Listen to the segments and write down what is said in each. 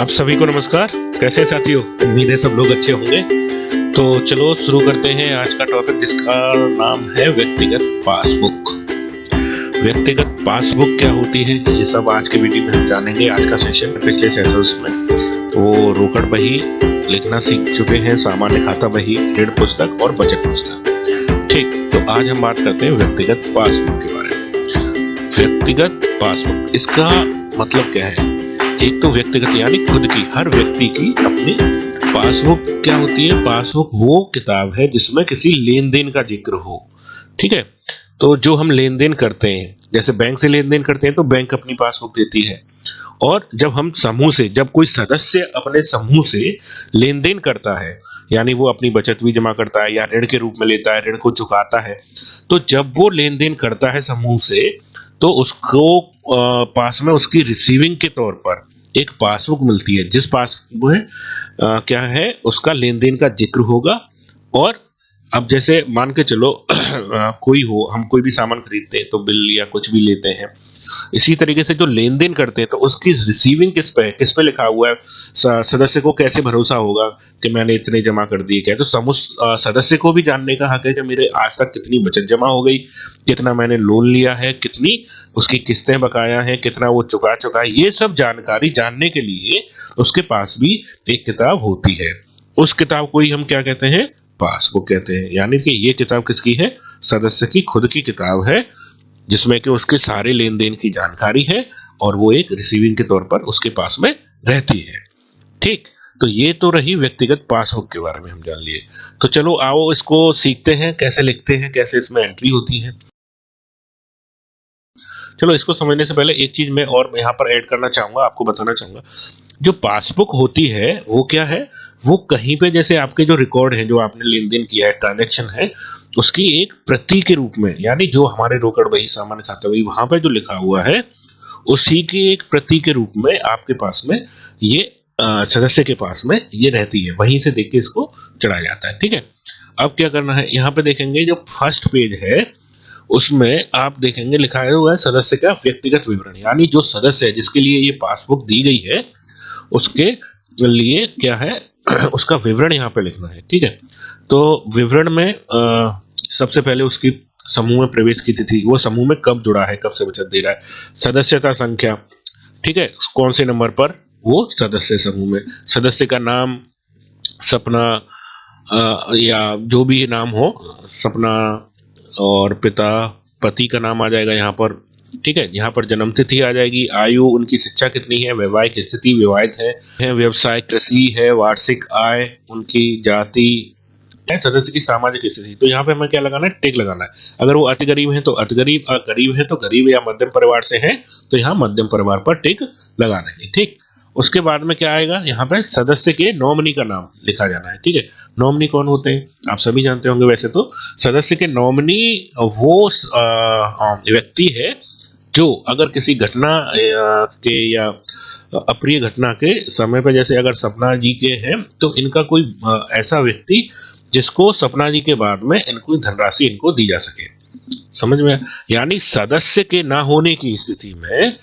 आप सभी को नमस्कार। कैसे हैं साथियों? उम्मीद है सब लोग अच्छे होंगे। तो चलो शुरू करते हैं आज का टॉपिक, जिसका नाम है व्यक्तिगत पासबुक। व्यक्तिगत पासबुक क्या होती है, ये सब आज के वीडियो में हम जानेंगे। आज का सेशन पिछले सेशंस में वो रोकड़ बही लिखना सीख चुके हैं, सामान्य खाता बही, ऋण पुस्तक और बचत पुस्तक। ठीक, तो आज हम बात करते हैं व्यक्तिगत पासबुक के बारे में। व्यक्तिगत पासबुक, इसका मतलब क्या है? एक तो व्यक्तिगत यानी खुद की, हर व्यक्ति की अपनी पासबुक क्या होती है? पासबुक वो किताब है जिसमें किसी लेन देन का जिक्र हो। ठीक है, तो जो हम लेन देन करते हैं, जैसे बैंक से लेन देन करते हैं तो बैंक अपनी पासबुक देती है। और जब हम समूह से, जब कोई सदस्य अपने समूह से लेन देन करता है, यानी वो अपनी बचत भी जमा करता है या ऋण के रूप में लेता है, ऋण को चुकाता है, तो जब वो लेन देन करता है समूह से, तो उसको पास में उसकी रिसीविंग के तौर पर एक पासबुक मिलती है, जिस पासबुक में क्या है, उसका लेन देन का जिक्र होगा। और अब जैसे मान के चलो कोई हो, हम कोई भी सामान खरीदते हैं तो बिल या कुछ भी लेते हैं, इसी तरीके से जो लेन देन करते हैं तो उसकी रिसीविंग किस पे लिखा हुआ है, सदस्य को कैसे भरोसा होगा कि मैंने इतने जमा कर दिए। क्या तो समूह सदस्य को भी जानने का हक है कि मेरे आज तक कितनी बचत जमा हो गई, कितना मैंने लोन लिया है, कितनी उसकी किस्तें बकाया हैं, कितना वो चुका है। ये सब जानकारी जानने के लिए उसके पास भी एक किताब होती है। उस किताब को ही हम क्या कहते हैं? पासबुक कहते हैं। यानी कि ये किताब किसकी है? सदस्य की खुद की किताब है, जिसमें कि उसके सारे लेन देन की जानकारी है और वो एक रिसीविंग के तौर पर उसके पास में रहती है। ठीक, तो ये तो रही व्यक्तिगत पासबुक के बारे में हम जान लिए। तो चलो आओ इसको सीखते हैं, कैसे लिखते हैं, कैसे इसमें एंट्री होती है। चलो इसको समझने से पहले एक चीज मैं और यहाँ पर ऐड करना चाहूंगा, आपको बताना चाहूंगा। जो पासबुक होती है वो क्या है? वो कहीं पे जैसे आपके जो रिकॉर्ड है, जो आपने लेन देन किया है, ट्रांजैक्शन है, उसकी एक प्रति के रूप में, यानी जो हमारे रोकड़ बही, सामान्य खाता बही, वहां पे जो लिखा हुआ है उसी की एक प्रति के रूप में आपके पास में ये सदस्य के पास में ये रहती है। वहीं से देख के इसको चढ़ाया जाता है। ठीक है, अब क्या करना है, यहाँ पे देखेंगे जो फर्स्ट पेज है उसमें आप देखेंगे लिखा हुआ है सदस्य का व्यक्तिगत विवरण, यानी जो सदस्य है जिसके लिए ये पासबुक दी गई है उसके लिए क्या है उसका विवरण यहाँ पे लिखना है। ठीक है, तो विवरण में सबसे पहले उसकी समूह में प्रवेश की तिथि, वो समूह में कब जुड़ा है, कब से बचत दे रहा है, सदस्यता संख्या, ठीक है, कौन से नंबर पर वो सदस्य समूह में, सदस्य का नाम, सपना या जो भी नाम हो, सपना और पिता पति का नाम आ जाएगा यहाँ पर। ठीक है, यहाँ पर जन्म तिथि आ जाएगी, आयु, उनकी शिक्षा कितनी है, वैवाहिक स्थिति, विवाहित है, व्यवसाय कृषि है, वार्षिक आय, उनकी जाति है, सदस्य की सामाजिक स्थिति। तो यहाँ पे हमें क्या लगाना है? टिक लगाना है। अगर वो अति गरीब है तो अति गरीब, गरीब है तो गरीब, या मध्यम परिवार से है तो यहाँ मध्यम परिवार पर टिक लगाना है। ठीक, उसके बाद में क्या आएगा? यहाँ पे सदस्य के नॉमिनी का नाम लिखा जाना है। ठीक है, नॉमिनी कौन होते हैं आप सभी जानते होंगे। वैसे तो सदस्य के नॉमिनी वो व्यक्ति है जो अगर किसी घटना के या अप्रिय घटना के समय पर, जैसे अगर सपना जी के हैं तो इनका कोई ऐसा व्यक्ति जिसको सपना जी के बाद में इनको धनराशि इनको दी जा सके। समझ में? यानी सदस्य के ना होने की स्थिति में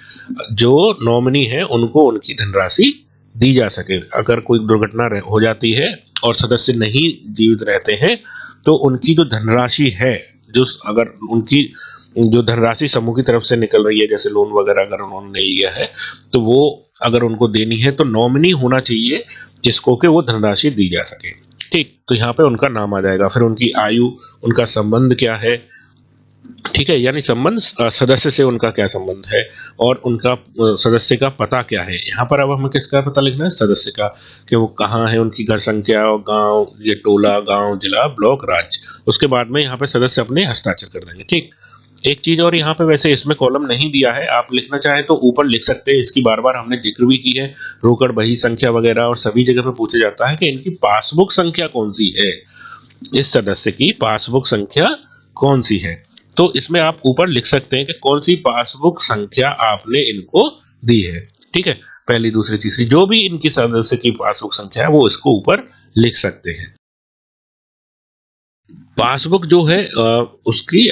जो नॉमिनी है उनको उनकी धनराशि दी जा सके। अगर कोई दुर्घटना हो जाती है और सदस्य नहीं जीवित रहते हैं तो उनकी जो धनराशि है, जो अगर उनकी जो धनराशि समूह की तरफ से निकल रही है, जैसे लोन वगैरह अगर उन्होंने लिया है, तो वो अगर उनको देनी है तो नॉमिनी होना चाहिए जिसको कि वो धनराशि दी जा सके। ठीक, तो यहाँ पे उनका नाम आ जाएगा, फिर उनकी आयु, उनका संबंध क्या है। ठीक है, यानी संबंध, सदस्य से उनका क्या संबंध है, और उनका सदस्य का पता क्या है। यहाँ पर अब हमें किसका पता लिखना है? सदस्य का, कि वो कहाँ है, उनकी घर संख्या, गांव, ये टोला, गांव, जिला, ब्लॉक, राज्य। उसके बाद में यहाँ पे सदस्य अपने हस्ताक्षर कर देंगे। ठीक, एक चीज और यहाँ पे, वैसे इसमें कॉलम नहीं दिया है, आप लिखना चाहें तो ऊपर लिख सकते हैं। इसकी बार बार हमने जिक्र भी की है, रोकड़ बही संख्या वगैरह और सभी जगह पे पूछा जाता है कि इनकी पासबुक संख्या कौन सी है, इस सदस्य की पासबुक संख्या कौन सी है। तो इसमें आप ऊपर लिख सकते हैं कि कौन सी पासबुक संख्या आपने इनको दी है। ठीक है, पहली, दूसरी, तीसरी, जो भी इनकी सदस्य की पासबुक संख्या है वो इसको ऊपर लिख सकते हैं। पासबुक जो है उसकी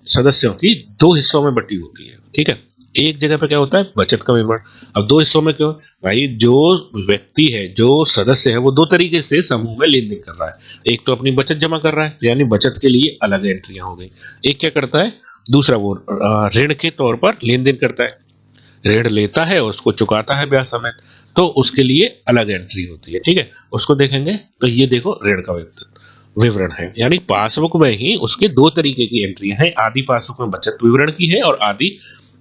सदस्यों की दो हिस्सों में बटी होती है। ठीक है, एक जगह पे क्या होता है बचत का विवरण। अब दो हिस्सों में क्यों भाई, जो व्यक्ति है, जो सदस्य है, वो दो तरीके से समूह में लेन देन कर रहा है। एक तो अपनी बचत जमा कर रहा है, यानी बचत के लिए अलग एंट्रियां हो गई। एक क्या करता है दूसरा, वो ऋण के तौर पर लेन देन करता है, ऋण लेता है और उसको चुकाता है ब्याज समेत, तो उसके लिए अलग एंट्री होती है। ठीक है, उसको देखेंगे तो ये देखो ऋण का विवरण है, यानी पासबुक में ही उसके दो तरीके की एंट्री है। आधी पासबुक में बचत विवरण की है और आधी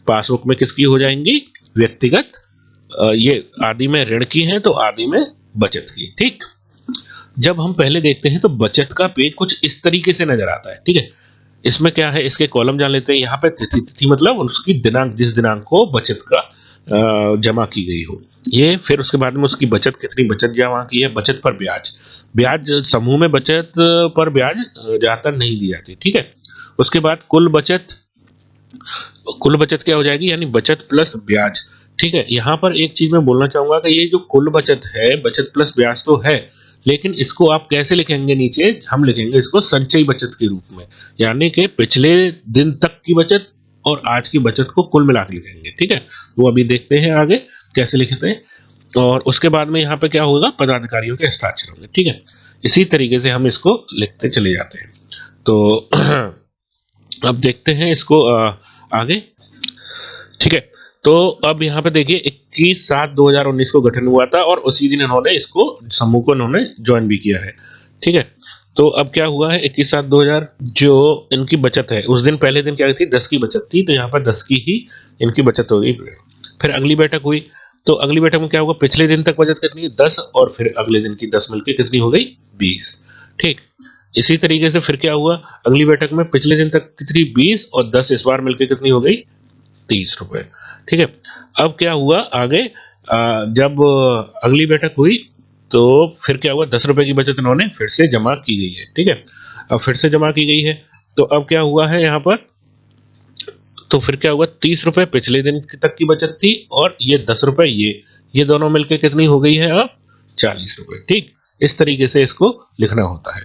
पासबुक में किसकी हो जाएंगी, व्यक्तिगत। ये आधी में ऋण की है तो आधी में बचत की। ठीक, जब हम पहले देखते हैं तो बचत का पेज कुछ इस तरीके से नजर आता है। ठीक है, इसमें क्या है, इसके कॉलम जान लेते हैं। यहाँ पे तिथि, तिथि मतलब उसकी दिनांक, जिस दिनांक को बचत का जमा की गई हो। ये फिर उसके बाद में उसकी बचत, कितनी बचत जमा की है, बचत पर ब्याज। ब्याज समूह में बचत पर ब्याज ज्यादातर नहीं दी जाती। ठीक है, उसके बाद कुल बचत, कुल बचत क्या हो जाएगी, यानी बचत प्लस ब्याज। ठीक है, यहाँ पर एक चीज मैं बोलना चाहूंगा कि ये जो कुल बचत है, बचत प्लस ब्याज तो है, लेकिन इसको आप कैसे लिखेंगे, नीचे हम लिखेंगे इसको संचयी बचत के रूप में, यानी कि पिछले दिन तक की बचत और आज की बचत को कुल मिला के लिखेंगे। ठीक है, वो अभी देखते हैं आगे कैसे लिखते हैं। और उसके बाद में यहाँ पे क्या होगा, पदाधिकारियों के हस्ताक्षर होंगे। ठीक है, इसी तरीके से हम इसको लिखते चले जाते हैं। तो अब देखते हैं इसको आगे। ठीक है, तो अब यहाँ पे देखिए 21/7/2019 को गठन हुआ था और उसी दिन इन्होंने इसको, समूह को इन्होंने ज्वाइन भी किया है। ठीक है, तो अब क्या हुआ है, 21/7/2000 जो इनकी बचत है, उस दिन पहले दिन क्या थी, 10 की बचत थी, तो यहाँ पर 10 की ही इनकी बचत हो गई। फिर अगली बैठक हुई, तो अगली बैठक में क्या होगा, पिछले दिन तक बचत कितनी, 10, और फिर अगले दिन की 10 मिलकर कितनी हो गई, 20। ठीक, इसी तरीके से फिर क्या हुआ, अगली बैठक में पिछले दिन तक कितनी, 20, और 10 इस बार मिलकर कितनी हो गई, 30 रुपए। ठीक है, अब क्या हुआ आगे, जब अगली बैठक हुई तो फिर क्या हुआ, 10 रुपए की बचत इन्होंने फिर से जमा की गई है। ठीक है, अब फिर से जमा की गई है, तो अब क्या हुआ है यहाँ पर, तो फिर क्या हुआ, 30 रुपए पिछले दिन तक की बचत थी और ये 10 रुपए, ये दोनों मिलके कितनी हो गई है अब, 40 रुपए। ठीक, इस तरीके से इसको लिखना होता है।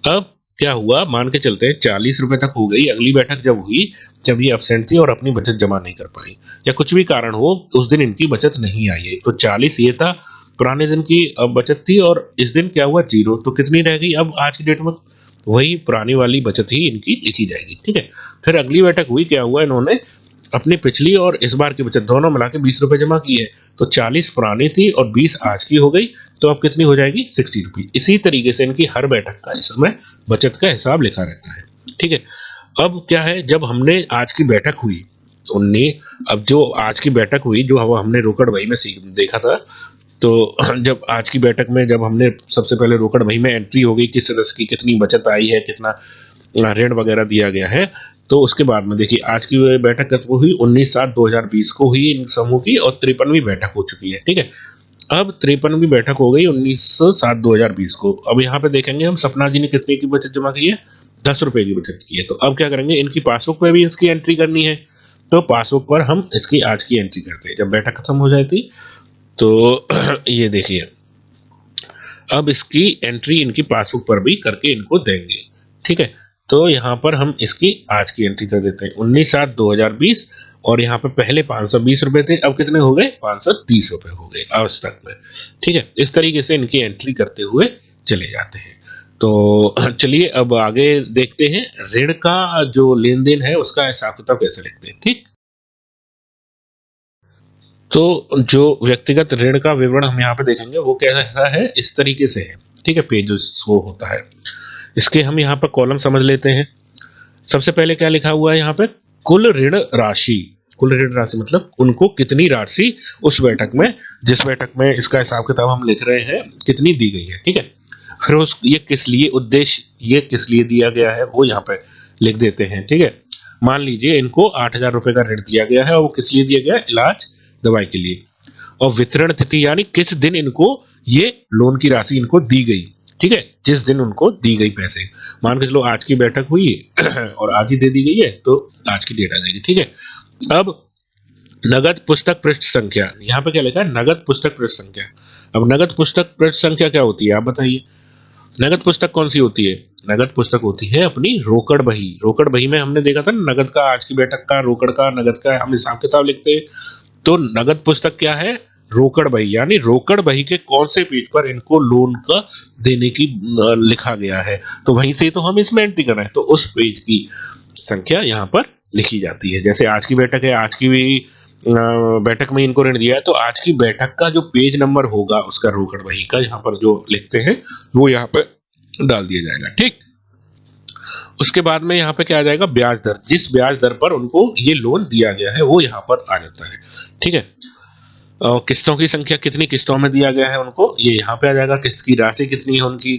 अब क्या हुआ, मान के चलते हैं 40 रुपए तक हो गई, अगली बैठक जब हुई, जब ये अब्सेंट थी और अपनी बचत जमा नहीं कर पाई, या कुछ भी कारण हो उस दिन इनकी बचत नहीं आई है, तो 40 ये था पुराने दिन की बचत थी, और इस दिन क्या हुआ, 0, तो कितनी रह गई अब आज की डेट में, वही पुरानी वाली बचत ही इनकी लिखी जाएगी। ठीक है, फिर अगली बैठक हुई, क्या हुआ, इन्होंने अपनी पिछली और इस बार की बचत दोनों मिला के 20 रुपए जमा की है, तो 40 पुरानी थी और 20 आज की हो गई, तो अब कितनी हो जाएगी, 60 रुपी। इसी तरीके से इनकी हर बैठक का इस समय बचत का हिसाब लिखा रहता है। ठीक है, अब क्या है, जब हमने आज की बैठक हुई, उनने, अब जो आज की बैठक हुई, जो हमने रोकड़ बही में देखा था, तो जब आज की बैठक में, जब हमने सबसे पहले रोकड़ बही में एंट्री हो गई, किस सदस्य की कितनी बचत आई है, कितना ऋण वगैरह दिया गया है, तो उसके बाद में देखिए आज की बैठक कब हुई, 19/7/2020 को हुई इन समूह की, और 53वीं बैठक हो चुकी है। ठीक है, अब 53वीं बैठक हो गई 19/7/2020 को। अब यहाँ पे देखेंगे हम, सपना जी ने कितने की बचत जमा की है, 10 रुपए की बचत की है। तो अब क्या करेंगे, इनकी पासबुक में भी इसकी एंट्री करनी है, तो पासबुक पर हम इसकी आज की एंट्री करते हैं जब बैठक खत्म हो जाती। तो ये देखिए, अब इसकी एंट्री इनकी पासबुक पर भी करके इनको देंगे। ठीक है, तो यहाँ पर हम इसकी आज की एंट्री कर देते हैं 19/7/2020, और यहाँ पे पहले 520 रुपए थे, अब कितने हो गए, 530 रुपए हो गए आज तक में। ठीक है, इस तरीके से इनकी एंट्री करते हुए चले जाते हैं। तो चलिए अब आगे देखते हैं, ऋण का जो लेन देन है उसका हिसाब किताब कैसे लिखते हैं। ठीक, तो जो व्यक्तिगत ऋण का विवरण हम यहाँ पे देखेंगे वो कैसा है, इस तरीके से है। ठीक है, पेज वो होता है, इसके हम यहाँ पर कॉलम समझ लेते हैं। सबसे पहले क्या लिखा हुआ है यहाँ पे, कुल ऋण राशि। कुल ऋण राशि मतलब उनको कितनी राशि उस बैठक में, जिस बैठक में इसका हिसाब किताब हम लिख रहे हैं, कितनी दी गई है। ठीक है, फिर उस, ये किस लिए उद्देश्य, ये किस लिए दिया गया है वो यहाँ पे लिख देते हैं। ठीक है, मान लीजिए इनको 8,000 रुपए का ऋण दिया गया है, और वो किस लिए दिया गया है, इलाज दवाई के लिए। और वितरण तिथि, यानी किस दिन इनको ये लोन की राशि इनको दी गई। ठीक है, जिस दिन उनको दी गई पैसे, मान के चलो आज की बैठक हुई और आज ही दे दी गई है, तो आज की डेट आ जाएगी। ठीक है, अब नगद पुस्तक पृष्ठ संख्या, यहाँ पे क्या लिखा है, नगद पुस्तक पृष्ठ संख्या। अब नगद पुस्तक पृष्ठ संख्या क्या होती है, आप बताइए। नगद पुस्तक कौन सी होती है? नगद पुस्तक होती है अपनी रोकड़ बही। रोकड़ बही में हमने देखा था ना, नगद का, आज की बैठक का, रोकड़ का, नगद का हम हिसाब किताब लिखते हैं। तो नगद पुस्तक क्या है? रोकड़ बही। यानी रोकड़ बही के कौन से पेज पर इनको लोन का देने की लिखा गया है, तो वहीं से तो हम इसमें एंट्री कर रहे हैं, तो उस पेज की संख्या यहाँ पर लिखी जाती है। जैसे आज की बैठक है, आज की भी बैठक में इनको ऋण दिया है, तो आज की बैठक का जो पेज नंबर होगा उसका रोकड़ बही का यहाँ पर जो लिखते हैं वो यहाँ पर डाल दिया जाएगा। ठीक, उसके बाद में यहाँ पे क्या आ जाएगा? ब्याज दर। जिस ब्याज दर पर उनको ये लोन दिया गया है वो यहाँ पर आ जाता है। ठीक है, किस्तों की संख्या, कितनी किस्तों में दिया गया है उनको, ये यहाँ पे आ जाएगा। किस्त की राशि कितनी है उनकी,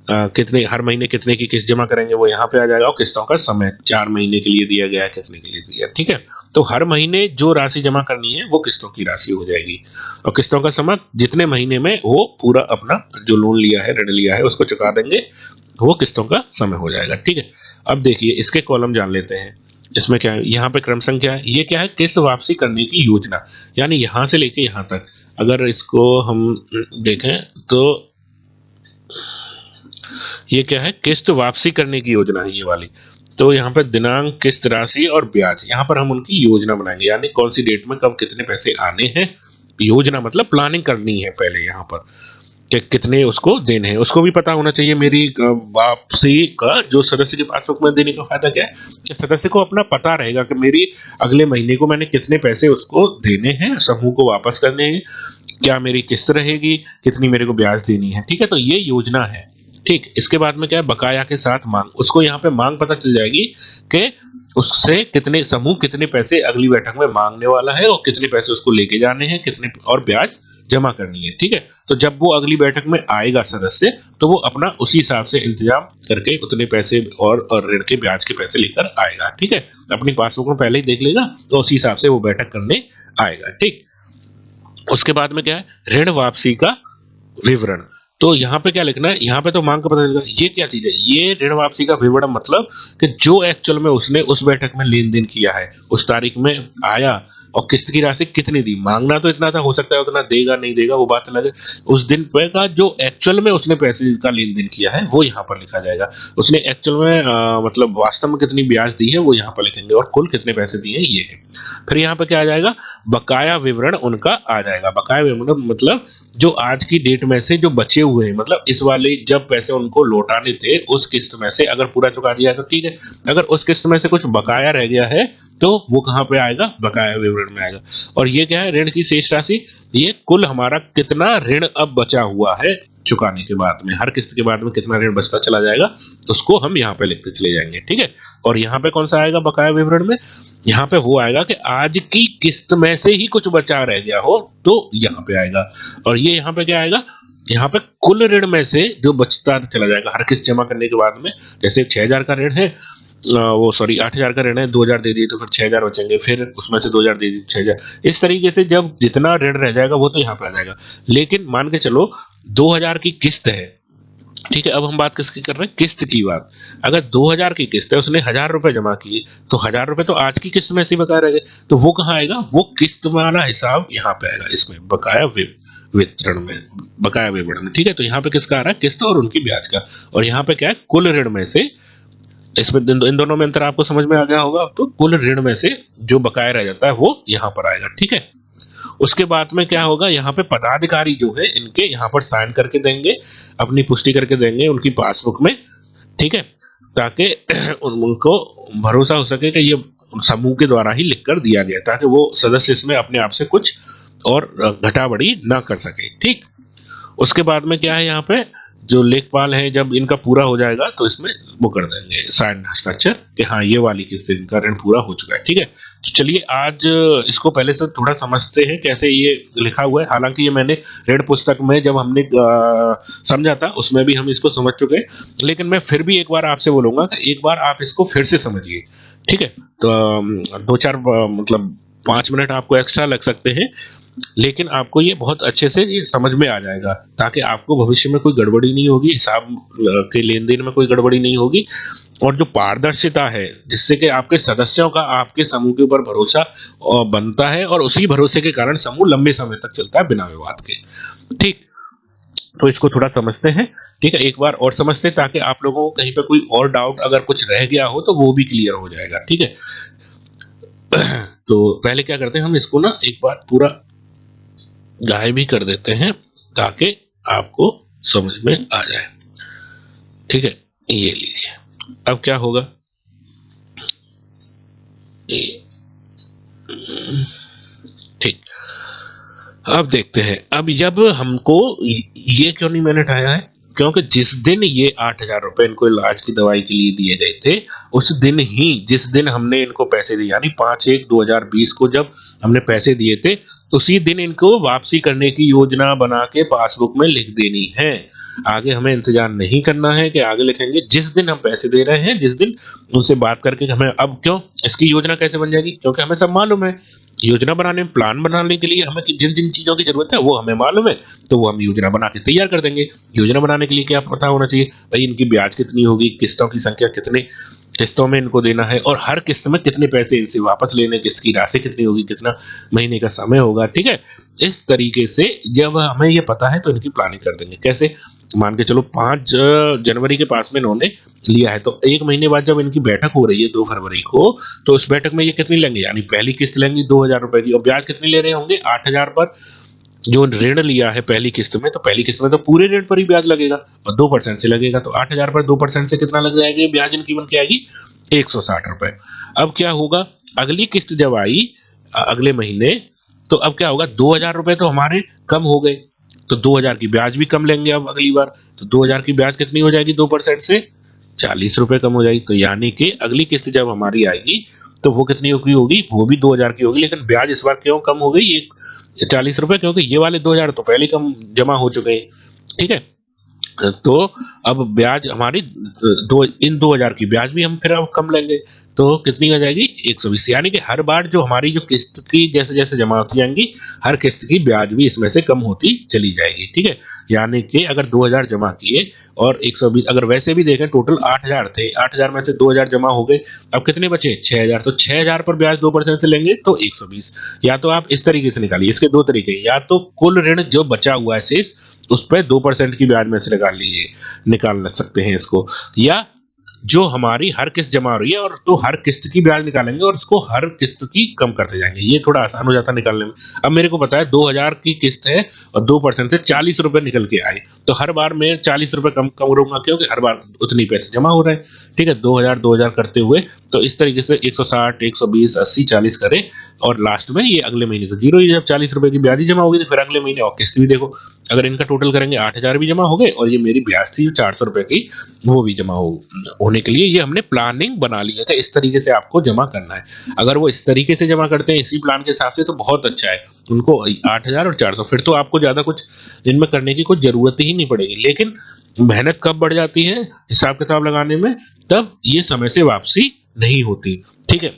कितने हर महीने कितने की किस्त जमा करेंगे वो यहाँ पे आ जाएगा। और किस्तों का समय 4 महीने के लिए दिया गया है, कितने के लिए दिया है। ठीक है, तो हर महीने जो राशि जमा करनी है वो किस्तों की राशि हो जाएगी। और किस्तों का समय जितने महीने में वो पूरा अपना जो लोन लिया है, ऋण लिया है, उसको चुका देंगे, वो किस्तों का समय हो जाएगा। ठीक है, अब देखिए इसके कॉलम जान लेते हैं। इसमें क्या है? यहाँ पे क्रम संख्या है, ये क्या है? किस्त वापसी करने की योजना। यानी यहाँ से लेके यहाँ तक अगर इसको हम देखें तो ये क्या है? किस्त वापसी करने की योजना है ये वाली। तो यहाँ पे दिनांक, किस्त राशि और ब्याज, यहाँ पर हम उनकी योजना बनाएंगे, यानी कौन सी डेट में कब कितने पैसे आने हैं। योजना मतलब प्लानिंग करनी है पहले यहाँ पर कि कितने उसको देने हैं, उसको भी पता होना चाहिए। मेरी वापसी का जो सदस्य के पासबुक में देने का फायदा क्या है कि सदस्य को अपना पता रहेगा कि मेरी अगले महीने को मैंने कितने पैसे उसको देने हैं, समूह को वापस करने हैं, क्या मेरी किस्त रहेगी, कितनी मेरे को ब्याज देनी है। ठीक है, तो ये योजना है। ठीक, इसके बाद में क्या है? बकाया के साथ मांग। उसको यहाँ पे मांग पता चल जाएगी कि उससे कितने समूह कितने पैसे अगली बैठक में मांगने वाला है और कितने पैसे उसको लेके जाने हैं, कितने और ब्याज जमा करनी है। ठीक है, तो जब वो अगली बैठक में आएगा सदस्य, तो वो अपना उसी हिसाब से इंतजाम करके उतने पैसे और ऋण के ब्याज के पैसे लेकर आएगा। ठीक है, अपनी पासबुक में पहले ही देख लेगा, तो उसी हिसाब से वो बैठक करने आएगा। ठीक, उसके बाद में क्या है? ऋण वापसी का विवरण। तो यहाँ पे क्या लिखना है? यहाँ पे तो मांग का पता चलेगा। ये क्या चीज है? ये ऋण वापसी का विवरण मतलब कि जो एक्चुअल में उसने उस बैठक में लेन देन किया है, उस तारीख में आया और किस्त की राशि कितनी दी। मांगना तो इतना था, हो सकता है उतना देगा नहीं देगा वो बात अलग है। उस दिन पे का जो एक्चुअल में उसने पैसे का लेन देन किया है वो यहाँ पर लिखा जाएगा। उसने एक्चुअल में मतलब वास्तव में कितनी ब्याज दी है वो यहाँ पर लिखेंगे, और कुल कितने पैसे दिए हैं ये है। फिर यहाँ पे क्या आ जाएगा? बकाया विवरण उनका आ जाएगा। बकाया विवरण मतलब जो आज की डेट में से जो बचे हुए हैं, मतलब इस वाले जब पैसे उनको लौटाने थे उस किस्त में से अगर पूरा चुका दिया है तो ठीक है, अगर उस किस्त में से कुछ बकाया रह गया है तो वो कहाँ पे आएगा? बकाया विवरण में आएगा। और ये क्या है? ऋण की शेष राशि। ये कुल हमारा कितना ऋण अब बचा हुआ है चुकाने के बाद में, हर किस्त के बाद में कितना ऋण बचता चला जाएगा उसको हम यहाँ पे लिखते चले जाएंगे। ठीक है, और यहाँ पे कौन सा आएगा बकाया विवरण में? यहाँ पे वो आएगा कि आज की किस्त में से ही कुछ बचा रह गया हो तो यहाँ पे आएगा। और ये यहाँ पे क्या आएगा? यहाँ पे कुल ऋण में से जो बचता चला जाएगा हर किस्त जमा करने के बाद में। जैसे 6,000 का ऋण है, वो सॉरी 8,000 का ऋण है, 2,000 दे दिए तो फिर 6,000 बचेंगे, फिर उसमें से 2,000 दे दिए 6,000। इस तरीके से जब जितना ऋण रह जाएगा वो तो यहाँ पे आ जाएगा। लेकिन मान के चलो 2,000 की किस्त है, ठीक है, अब हम बात किसकी कर रहे हैं? किस्त की बात। अगर 2,000 की किस्त है, उसने 1,000 रुपए जमा किए, तो 1,000 रुपए तो आज की किस्त में से बकाया रह गए, तो वो कहाँ आएगा? वो किस्त वाला हिसाब यहाँ पे आएगा, इसमें बकाया वितरण में, बकाया विवरण में। ठीक है, तो यहाँ पे किसका आ रहा है? किस्त और उनकी ब्याज का। और यहाँ पे क्या है? कुल ऋण में से। इसमें इन दोनों में अंतर आपको समझ में आ गया होगा। तो कुल ऋण में से जो बकाया रह जाता है वो यहाँ पर आएगा। ठीक है, उसके बाद में क्या होगा? यहाँ पे पदाधिकारी जो है इनके यहाँ पर साइन करके देंगे, अपनी पुष्टि करके देंगे उनकी पासबुक में। ठीक है, ताकि उनको भरोसा हो सके कि ये समूह के द्वारा ही लिख कर दिया गया, ताकि वो सदस्य इसमें अपने आप से कुछ और घटा बढ़ी ना कर सके। ठीक, उसके बाद में क्या है? यहाँ पे जो लेखपाल है जब इनका पूरा हो जाएगा तो इसमें वो कर देंगे साइन, हस्ताक्षर कि हाँ ये वाली किस्त इनका ऋण पूरा हो चुका है। ठीक है, तो चलिए आज इसको पहले से थोड़ा समझते हैं कैसे ये लिखा हुआ है। हालांकि ये मैंने ऋण पुस्तक में जब हमने समझा था उसमें भी हम इसको समझ चुके हैं, लेकिन मैं फिर भी एक बार आपसे बोलूंगा कि एक बार आप इसको फिर से समझिए। ठीक है, तो 2-4 मतलब 5 मिनट आपको एक्स्ट्रा लग सकते हैं, लेकिन आपको ये बहुत अच्छे से ये समझ में आ जाएगा, ताकि आपको भविष्य में कोई गड़बड़ी नहीं होगी, हिसाब के लेन देन में कोई गड़बड़ी नहीं होगी। और जो पारदर्शिता है जिससे कि आपके सदस्यों का आपके समूह के ऊपर भरोसा बनता है, और उसी भरोसे के कारण समूह लंबे समय तक चलता है बिना विवाद के। ठीक, तो इसको थोड़ा समझते हैं, ठीक है, एक बार और समझते हैं ताकि आप लोगों को कहीं पे कोई और डाउट अगर कुछ रह गया हो तो वो भी क्लियर हो जाएगा, ठीक है। तो पहले क्या करते हैं, हम इसको ना एक बार पूरा गायब भी कर देते हैं ताकि आपको समझ में आ जाए, ठीक है। ये लीजिए, अब क्या होगा, ठीक। अब देखते हैं, अब जब हमको ये क्यों नहीं मैंने उठाया है, क्योंकि जिस दिन ये 8,000 रुपए इनको इलाज की दवाई के लिए दिए गए थे, उस दिन ही जिस दिन हमने इनको पैसे दिए, यानी 5/1/2020 को जब हमने पैसे दिए थे, उसी दिन इनको वापसी करने की योजना बना के पासबुक में लिख देनी है। आगे हमें इंतजार नहीं करना है कि आगे लिखेंगे, जिस दिन हम पैसे दे रहे हैं, जिस दिन उनसे बात करके हमें, अब क्यों इसकी योजना कैसे बन जाएगी, क्योंकि हमें सब मालूम है। योजना बनाने में, प्लान बनाने के लिए हमें जिन जिन चीजों की जरूरत है वो हमें मालूम है, तो वो हम योजना बना के तैयार कर देंगे। योजना बनाने के लिए क्या पता होना चाहिए भाई, इनकी ब्याज कितनी होगी, किस्तों की संख्या कितने किस्तों में इनको देना है, और हर किस्त में कितने पैसे इनसे वापस लेने, किस्त की राशि कितनी होगी, कितना महीने का समय होगा, ठीक है। इस तरीके से जब हमें ये पता है तो इनकी प्लानिंग कर देंगे। कैसे, मान के चलो 5 जनवरी के पास में इन्होंने लिया है, तो 1 महीने बाद जब इनकी बैठक हो रही है 2 फरवरी को, तो उस बैठक में ये कितनी लेंगे, यानी पहली किस्त लेंगे 2,000 रुपए की, और ब्याज कितनी ले रहे होंगे, 8,000 पर। जो ऋण लिया है पहली किस्त में, तो पहली किस्त में तो पूरे ऋण पर ही ब्याज लगेगा और 2% से लगेगा, तो 8,000 पर 2% से कितना लग जाएगा, ब्याज इनकी बन के आएगी 160 रुपए। अब क्या होगा, अगली किस्त जब आई अगले महीने, तो अब क्या होगा, 2,000 रुपए तो हमारे कम हो गए, तो 2,000 की ब्याज भी कम लेंगे अब अगली बार, तो 2,000 की ब्याज कितनी हो जाएगी, 2% से 40 रुपए कम हो जाएगी। तो यानी कि अगली किस्त जब हमारी आएगी तो वो कितनी की होगी, वो भी 2,000 की होगी, लेकिन ब्याज इस बार क्यों कम हो गई, ये 40 रुपए, क्योंकि ये वाले 2,000 तो पहले कम जमा हो चुके हैं, ठीक है। तो अब ब्याज हमारी इन 2,000 की ब्याज भी हम फिर अब कम लेंगे, तो कितनी हो जाएगी, 120। यानी कि हर बार जो हमारी जो किस्त की जैसे जैसे जमा होती जाएंगी, हर किस्त की ब्याज भी इसमें से कम होती चली जाएगी, ठीक है। यानी कि अगर 2,000 जमा किए और 120, अगर वैसे भी देखें टोटल 8,000 थे, 8,000 में से 2,000 जमा हो गए, अब कितने बचे, 6,000, तो 6,000 पर ब्याज 2% से लेंगे तो 120। या तो आप इस तरीके से निकालिए, इसके दो तरीके, या तो कुल ऋण जो बचा हुआ है शेष, उस पर 2% की ब्याज में से निकाल सकते हैं इसको, या जो हमारी हर किस्त जमा हो रही है और तो हर किस्त की ब्याज निकालेंगे और इसको हर किस्त की कम करते जाएंगे, ये थोड़ा आसान हो जाता है निकालने में। अब मेरे को पता है 2,000 की किस्त है और 2% से 40 रुपए निकल के आए, तो हर बार मैं 40 रुपए कम करूंगा, क्योंकि हर बार उतनी पैसे जमा हो रहे हैं, ठीक है। 2,000 करते हुए, तो इस तरीके से 160, 120, 80, 40 करें, और लास्ट में ये अगले महीने तो जीरो ही, जब 40 रुपए की ब्याज ही जमा होगी, तो फिर अगले महीने और किस्त भी देखो, अगर इनका टोटल करेंगे 8,000 भी जमा हो गए, और ये मेरी ब्याज थी 400 रुपए की, वो भी जमा होने के लिए ये हमने प्लानिंग बना ली है, तो इस तरीके से आपको जमा करना है। अगर वो इस तरीके से जमा करते हैं इसी प्लान के हिसाब से, तो बहुत अच्छा है, उनको 8,000 और 400, फिर तो आपको ज्यादा कुछ इनमें करने की कुछ जरूरत ही नहीं पड़ेगी। लेकिन मेहनत कब बढ़ जाती है हिसाब किताब लगाने में, तब ये समय से वापसी नहीं होती, ठीक है।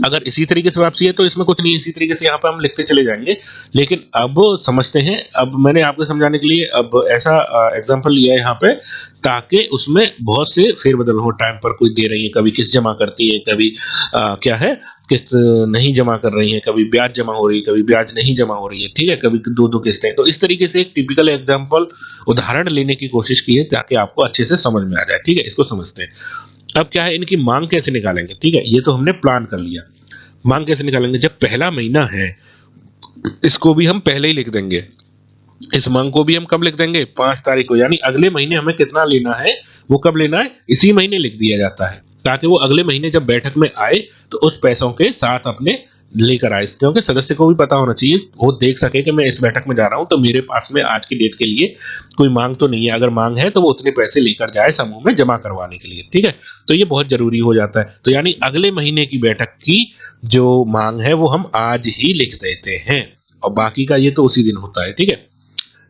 अगर इसी तरीके से वापसी है तो इसमें कुछ नहीं, इसी तरीके से यहाँ पे हम लिखते चले जाएंगे। लेकिन अब समझते हैं, अब मैंने आपको समझाने के लिए अब ऐसा एग्जांपल लिया है यहाँ पे, ताकि उसमें बहुत से फेरबदल हो, टाइम पर कोई दे रही है, कभी किस्त जमा करती है, कभी क्या है, किस्त नहीं जमा कर रही है, कभी ब्याज जमा हो रही है, कभी ब्याज नहीं जमा हो रही है, ठीक है, कभी दो दो किस्तें। तो इस तरीके से एक टिपिकल एग्जाम्पल उदाहरण लेने की कोशिश की है ताकि आपको अच्छे से समझ में आ जाए, ठीक है। इसको समझते हैं। अब क्या है, इनकी मांग कैसे निकालेंगे, ठीक है, ये तो हमने प्लान कर लिया। मांग कैसे निकालेंगे, जब पहला महीना है इसको भी हम पहले ही लिख देंगे, इस मांग को भी हम कब लिख देंगे, 5 तारीख को, यानी अगले महीने हमें कितना लेना है वो कब लेना है, इसी महीने लिख दिया जाता है, ताकि वो अगले महीने जब बैठक में आए तो उस पैसों के साथ अपने लेकर आए, क्योंकि सदस्य को भी पता होना चाहिए, वो देख सके कि मैं इस बैठक में जा रहा हूं तो मेरे पास में आज की डेट के लिए कोई मांग तो नहीं है, अगर मांग है तो वो उतने पैसे लेकर जाए समूह में जमा करवाने के लिए, ठीक है। तो ये बहुत जरूरी हो जाता है, तो यानी अगले महीने की बैठक की जो मांग है वो हम आज ही लिख देते हैं, और बाकी का ये तो उसी दिन होता है, ठीक है।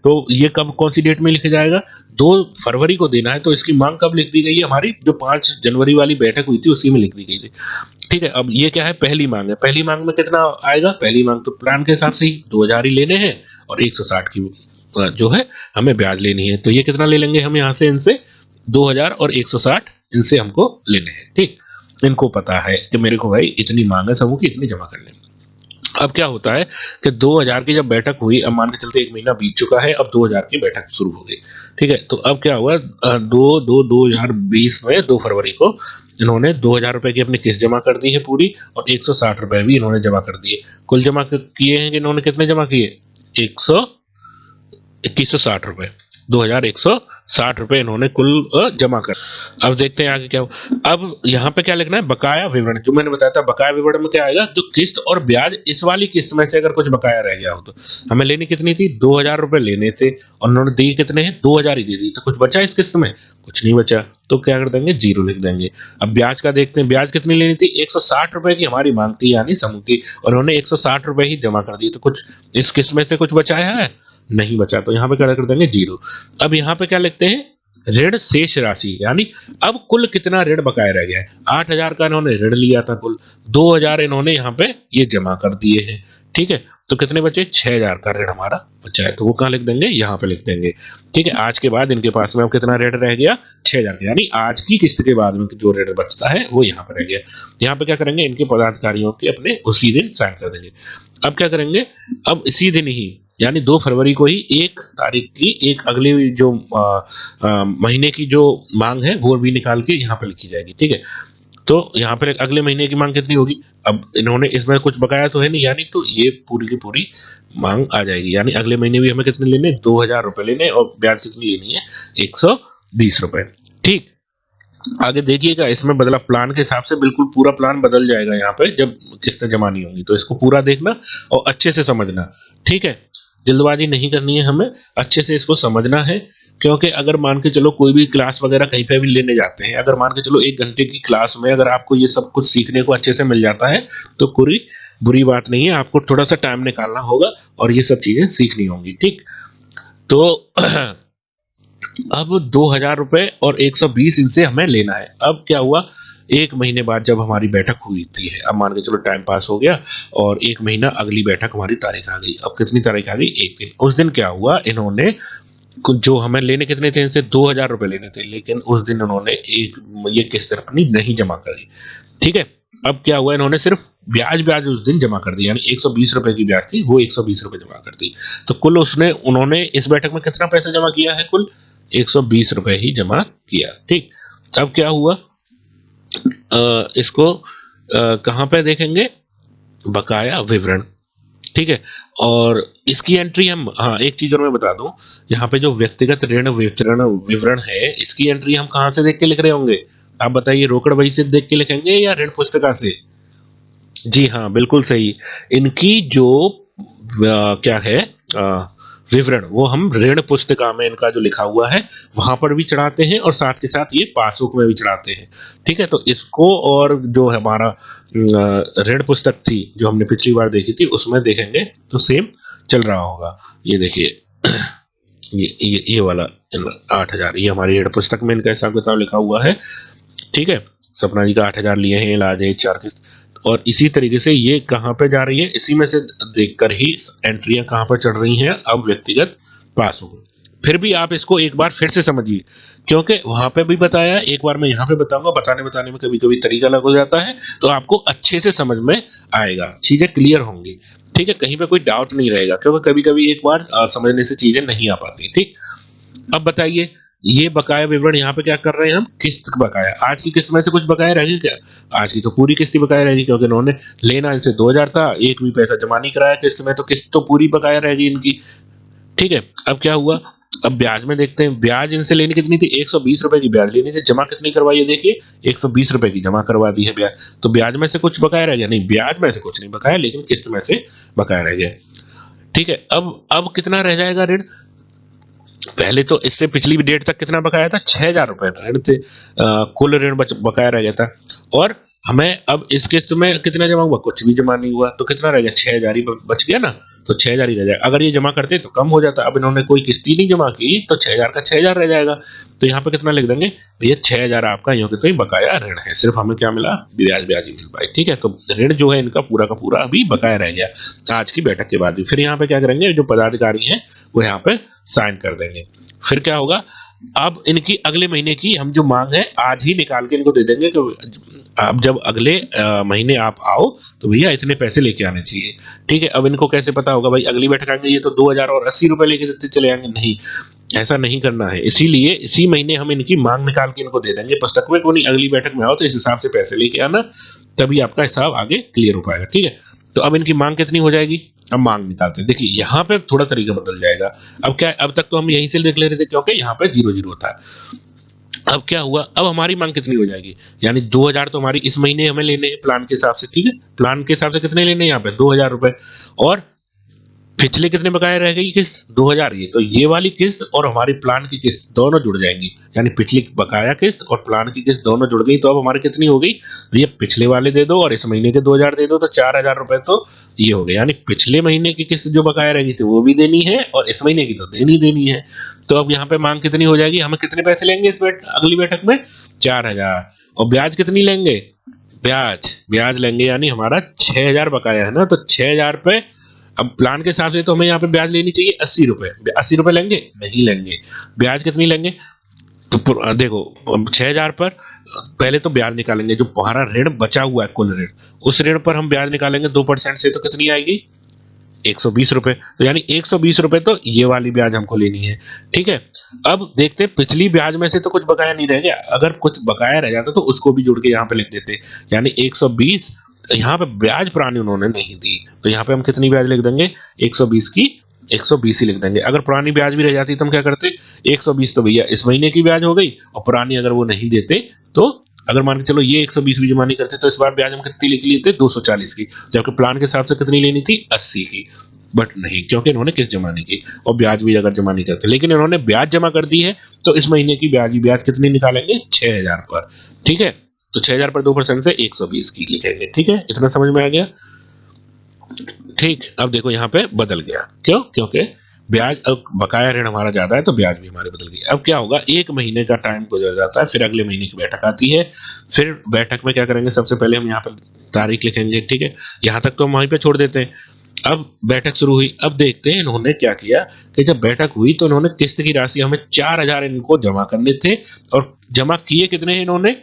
तो ये कब कौन सी डेट में लिखा जाएगा, 2 फरवरी को देना है, तो इसकी मांग कब लिख दी गई है, हमारी जो 5 जनवरी वाली बैठक हुई थी उसी में लिख दी गई थी, ठीक है। अब ये क्या है, पहली मांग है, पहली मांग में कितना आएगा, पहली मांग तो प्लान के हिसाब से ही 2,000 ही लेने हैं, और 160 की जो है हमें ब्याज लेनी है, तो ये कितना ले लेंगे हम यहाँ से इनसे, 2,000 और 160 इनसे हमको लेने हैं, ठीक। इनको पता है कि मेरे को भाई इतनी मांग है समूह की, इतनी जमा करने। अब क्या होता है कि 2000 की जब बैठक हुई, अब मान के चलते 1 महीना बीत चुका है, अब 2000 की बैठक शुरू हो गई। ठीक है, तो अब क्या हुआ, 2020 में 2 फरवरी को इन्होंने 2000 रुपए की अपनी किस्त जमा कर दी है पूरी, और 160 रुपए भी इन्होंने जमा कर दिए। कुल जमा किए हैं कि इन्होंने कितने जमा किए, 2160 रुपए, 2160 रुपए इन्होंने कुल जमा कर। अब देखते हैं आगे क्या हो। अब यहाँ पे क्या लिखना है, बकाया विवरण, जो मैंने बताया था बकाया विवरण में क्या आएगा, जो किस्त और ब्याज इस वाली किस्त में से अगर कुछ बकाया रह गया हो तो हमें लेनी कितनी थी, 2000 रुपए लेने थे, और उन्होंने दिए कितने हैं, 2000 ही दे दी, तो कुछ बचा इस किस्त में, कुछ नहीं बचा, तो क्या कर देंगे, जीरो लिख देंगे। अब ब्याज का देखते हैं, ब्याज कितनी लेनी थी, 160 रुपए की हमारी मांग थी यानी समूह की, और उन्होंने 160 रुपए ही जमा कर दिए, तो कुछ इस किस्त में से कुछ बचाया है, नहीं बचा, तो यहाँ पे क्या कर देंगे, जीरो। अब यहाँ पे क्या लिखते हैं, ऋण शेष राशि, यानी अब कुल कितना ऋण बकाया रह गया है। 8000 का इन्होंने ऋण लिया था कुल, 2000 इन्होंने यहाँ पे ये जमा कर दिए हैं। ठीक है, तो कितने बचे, 6000 का ऋण हमारा बचा है, तो वो कहाँ लिख देंगे, यहाँ पे लिख देंगे। ठीक है, आज के बाद इनके पास में अब कितना ऋण रह गया, 6000 का, यानी आज की किस्त के बाद में जो ऋण बचता है वो यहाँ पे रह गया। यहाँ पे क्या करेंगे, इनके पदाधिकारियों के अपने उसी दिन साइन कर देंगे। अब क्या करेंगे, अब इसी दिन ही यानी 2 फरवरी को ही 1 तारीख की एक अगली जो महीने की जो मांग है वो भी निकाल के यहाँ पे लिखी जाएगी। ठीक है, तो यहाँ पर अगले महीने की मांग कितनी होगी, अब इन्होंने इसमें कुछ बकाया तो है नहीं, यानी तो ये पूरी की पूरी मांग आ जाएगी, यानी अगले महीने भी हमें कितने लेने, 2000 रुपए लेने, और ब्याज कितनी लेनी है, 120 रुपए। ठीक, आगे देखिएगा इसमें बदला, प्लान के हिसाब से बिल्कुल पूरा प्लान बदल जाएगा यहाँ पे जब किस्तें जमा नहीं होंगी, तो इसको पूरा देखना और अच्छे से समझना। ठीक है, जल्दबाजी नहीं करनी है, हमें अच्छे से इसको समझना है, क्योंकि अगर मान के चलो कोई भी क्लास वगैरह कहीं पे भी लेने जाते हैं, अगर मान के चलो 1 घंटे की क्लास में अगर आपको ये सब कुछ सीखने को अच्छे से मिल जाता है तो कोई बुरी बात नहीं है, आपको थोड़ा सा टाइम निकालना होगा और ये सब चीजें सीखनी होंगी। ठीक, तो अब 2000 रुपए और 120 इनसे हमें लेना है। अब क्या हुआ, 1 महीने बाद जब हमारी बैठक हुई थी, अब मान के चलो टाइम पास हो गया और 1 महीना अगली बैठक हमारी तारीख आ गई। अब कितनी तारीख आ गई, 1 दिन। उस दिन क्या हुआ, इन्होंने जो हमें लेने कितने थे, इनसे 2000 रुपए लेने थे, लेकिन उस दिन उन्होंने ये किस्त अपनी नहीं जमा करी। ठीक है, अब क्या हुआ, इन्होंने सिर्फ ब्याज उस दिन जमा कर दी, यानी 120 रुपए की ब्याज थी, वो 120 रुपए जमा कर दी। तो कुल उन्होंने इस बैठक में कितना पैसा जमा किया है, कुल 120 रुपए ही जमा किया। ठीक, अब क्या हुआ, इसको कहाँ पे देखेंगे, बकाया विवरण। ठीक है, और इसकी एंट्री हम, हाँ एक चीज और मैं बता दूं, यहाँ पे जो व्यक्तिगत ऋण वितरण विवरण है, इसकी एंट्री हम कहाँ से देख के लिख रहे होंगे, आप बताइए, रोकड़ बही से देख के लिखेंगे या ऋण पुस्तिका से। जी हाँ, बिल्कुल सही। इनकी जो क्या है विवरण, वो हम ऋण पुस्तिका में इनका जो लिखा हुआ है वहां पर भी चढ़ाते हैं और साथ के साथ ये पासबुक में भी चढ़ाते हैं। ठीक है, तो इसको और जो हमारा ऋण पुस्तक थी जो हमने पिछली बार देखी थी उसमें देखेंगे तो सेम चल रहा होगा। ये देखिए ये वाला 8000, ये हमारी ऋण पुस्तक में इनका हिसाब किताब लिखा हुआ है। ठीक है, सपना जी का 8000 लिए हैं, इलाज है 4 किस्त, और इसी तरीके से ये कहाँ पे जा रही है, इसी में से देखकर ही एंट्रियां कहाँ पर चढ़ रही हैं, अब व्यक्तिगत पासबुक। फिर भी आप इसको एक बार फिर से समझिए, क्योंकि वहां पे भी बताया, एक बार मैं यहाँ पे बताऊंगा, बताने बताने में कभी कभी तरीका अलग हो जाता है, तो आपको अच्छे से समझ में आएगा, चीजें क्लियर होंगी। ठीक है, कहीं पे कोई डाउट नहीं रहेगा, क्योंकि कभी कभी एक बार समझने से चीजें नहीं आ पाती। ठीक, अब बताइए, ये बकाया विवरण यहाँ पे क्या कर रहे हैं हम, किस्त बकाया, आज की किस्त में से कुछ बकाया रहेगी क्या, आज की तो पूरी किस्त ही बकाया रहेगी, क्योंकि इन्होंने लेना इनसे 2000 था, एक भी पैसा जमा नहीं कराया किस्त में, तो किस्त तो पूरी बकाया रहेगी इनकी। ठीक है, अब क्या हुआ, अब ब्याज में देखते हैं, ब्याज इनसे लेनी कितनी थी, 120 रुपए की ब्याज लेनी थी, जमा कितनी करवाई है, देखिए 120 रुपए की जमा करवा दी है ब्याज, तो ब्याज में से कुछ बकाया रह गया, नहीं ब्याज में से कुछ नहीं बकाया, लेकिन किस्त में से बकाया रह गया। ठीक है, अब कितना रह जाएगा ऋण, पहले तो इससे पिछली डेट तक कितना बकाया था, 6000 रुपए ऋण थे, कुल ऋण बकाया रह गया था, और हमें अब इस किस्त में कितना जमा हुआ, कुछ भी जमा नहीं हुआ, तो कितना रह गया, 6000 ही बच गया ना, तो 6000 ही रह जाएगा। अगर ये जमा करते तो कम हो जाता, अब इन्होंने कोई किस्त ही नहीं जमा की तो 6000 का 6000 रह जाएगा, तो यहाँ पे कितना लिख देंगे, ये 6000 आपका यूं कि तो बकाया ऋण है, सिर्फ हमें क्या मिला, ब्याज ब्याज ही मिल पाई। ठीक है, तो ऋण जो है इनका पूरा का पूरा अभी बकाया रह गया आज की बैठक के बाद भी। फिर यहाँ पे क्या करेंगे, जो पदाधिकारी हैं वो यहाँ पे साइन कर देंगे। फिर क्या होगा, अब इनकी अगले महीने की हम जो मांग है आज ही निकाल के इनको दे देंगे कि अब जब अगले महीने आप आओ तो भैया इतने पैसे लेके आने चाहिए। ठीक है, अब इनको कैसे पता होगा भाई अगली बैठक आएंगे ये तो 2000 और 80 रुपए लेके देते चले आएंगे? नहीं, ऐसा नहीं करना है। इसीलिए इसी महीने हम इनकी मांग निकाल के इनको दे देंगे पुस्तक में, कोई अगली बैठक में आओ तो इस हिसाब से पैसे लेके आना, तभी आपका हिसाब आगे क्लियर हो पाएगा। ठीक है, तो अब इनकी मांग कितनी हो जाएगी, अब मांग निकालते हैं। देखिए यहाँ पे थोड़ा तरीका बदल जाएगा। अब क्या है, अब तक तो हम यहीं से देख ले रहे थे क्योंकि यहाँ पे 0 0 होता है। अब क्या हुआ, अब हमारी मांग कितनी हो जाएगी, यानी 2000 तो हमारी इस महीने हमें लेने हैं प्लान के हिसाब से। ठीक है, प्लान के हिसाब से कितने लेने हैं यहाँ पे 2000 रुपए, और पिछले कितने बकाया रह गई किस्त 2000। ये तो ये वाली किस्त और हमारी प्लान की किस्त दोनों जुड़ जाएंगी, यानी पिछली बकाया किस्त और प्लान की किस्त दोनों जुड़ गई। तो अब हमारी कितनी हो गई, तो ये पिछले वाले दे दो और इस महीने के 2000 दे दो, तो 4000 रुपए तो ये हो गए। यानी पिछले महीने की किस्त जो बकाया रहेगी थी वो भी देनी है और इस महीने की तो देनी है। तो अब यहाँ पे मांग कितनी हो जाएगी, हमें कितने पैसे लेंगे इस अगली बैठक में 4000, और ब्याज कितनी लेंगे, ब्याज ब्याज लेंगे, यानी हमारा 6000 बकाया है ना, तो 6000 पे अब प्लान के हिसाब से तो हमें यहाँ पे ब्याज लेनी चाहिए 80 रुपए। 80 रुपए लेंगे, नहीं लेंगे। ब्याज कितनी लेंगे, तो देखो 6000 पर पहले तो ब्याज निकालेंगे, जो हमारा ऋण बचा हुआ है कुल ऋण, उस ऋण पर हम ब्याज निकालेंगे 2% से, तो कितनी आएगी 120 रुपए। तो यानी 120 रुपए तो ये वाली ब्याज हमको लेनी है। ठीक है, अब देखते हैं पिछली ब्याज में से तो कुछ बकाया नहीं रह गया, अगर कुछ बकाया रह जाता तो उसको भी जोड़ के यहाँ पे लिख देते, यानी 120। यहाँ पे ब्याज पुरानी उन्होंने नहीं दी, तो यहाँ पे हम कितनी ब्याज लिख देंगे 120 की 120 ही लिख देंगे। अगर पुरानी ब्याज भी रह जाती तो हम क्या करते, 120 तो भैया इस महीने की ब्याज हो गई, और पुरानी अगर वो नहीं देते तो अगर मान के चलो ये 120 भी जमा नहीं करते तो इस बार ब्याज हम कितनी लिख लिए थे 240 की, जबकि प्लान के हिसाब से कितनी लेनी थी 80 की। बट नहीं, क्योंकि इन्होंने किस्त जमा नहीं की और ब्याज भी अगर जमा नहीं करते, लेकिन इन्होंने ब्याज जमा कर दी है, तो इस महीने की ब्याज कितनी निकालेंगे 6000 पर। ठीक है, तो 6000 पर 2% से 120 की लिखेंगे। ठीक है, इतना समझ में आ गया। ठीक, अब देखो यहाँ पे बदल गया, क्यों, क्योंकि ब्याज अब बकाया ऋण हमारा ज्यादा है तो ब्याज भी हमारी बदल गई। अब क्या होगा, एक महीने का टाइम गुजर जाता है, फिर अगले महीने की बैठक आती है। फिर बैठक में क्या करेंगे, सबसे पहले हम यहाँ पर तारीख लिखेंगे। ठीक है, यहाँ तक तो हम वहीं पे छोड़ देते हैं। अब बैठक शुरू हुई, अब देखते हैं इन्होंने क्या किया कि जब बैठक हुई तो इन्होंने किस्त की राशि हमें 4000 इनको जमा करने थे, और जमा किए कितने हैं इन्होंने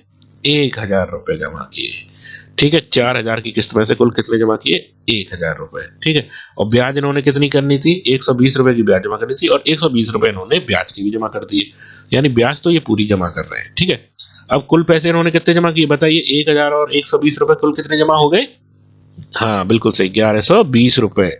1000 रुपए जमा किए। ठीक है, 4000 की किस्त में से कुल कितने जमा किए 1000 रुपए। ठीक है, और ब्याज इन्होंने कितनी करनी थी 120 रुपए की ब्याज जमा करनी थी, और 120 रुपए इन्होंने ब्याज की भी जमा कर दिए, यानी ब्याज तो ये पूरी जमा कर रहे हैं। ठीक है, अब कुल पैसे इन्होंने कितने जमा किए बताइए, 1000 और 120 रुपए कुल कितने जमा हो गए, हाँ बिल्कुल सही 1120 रुपए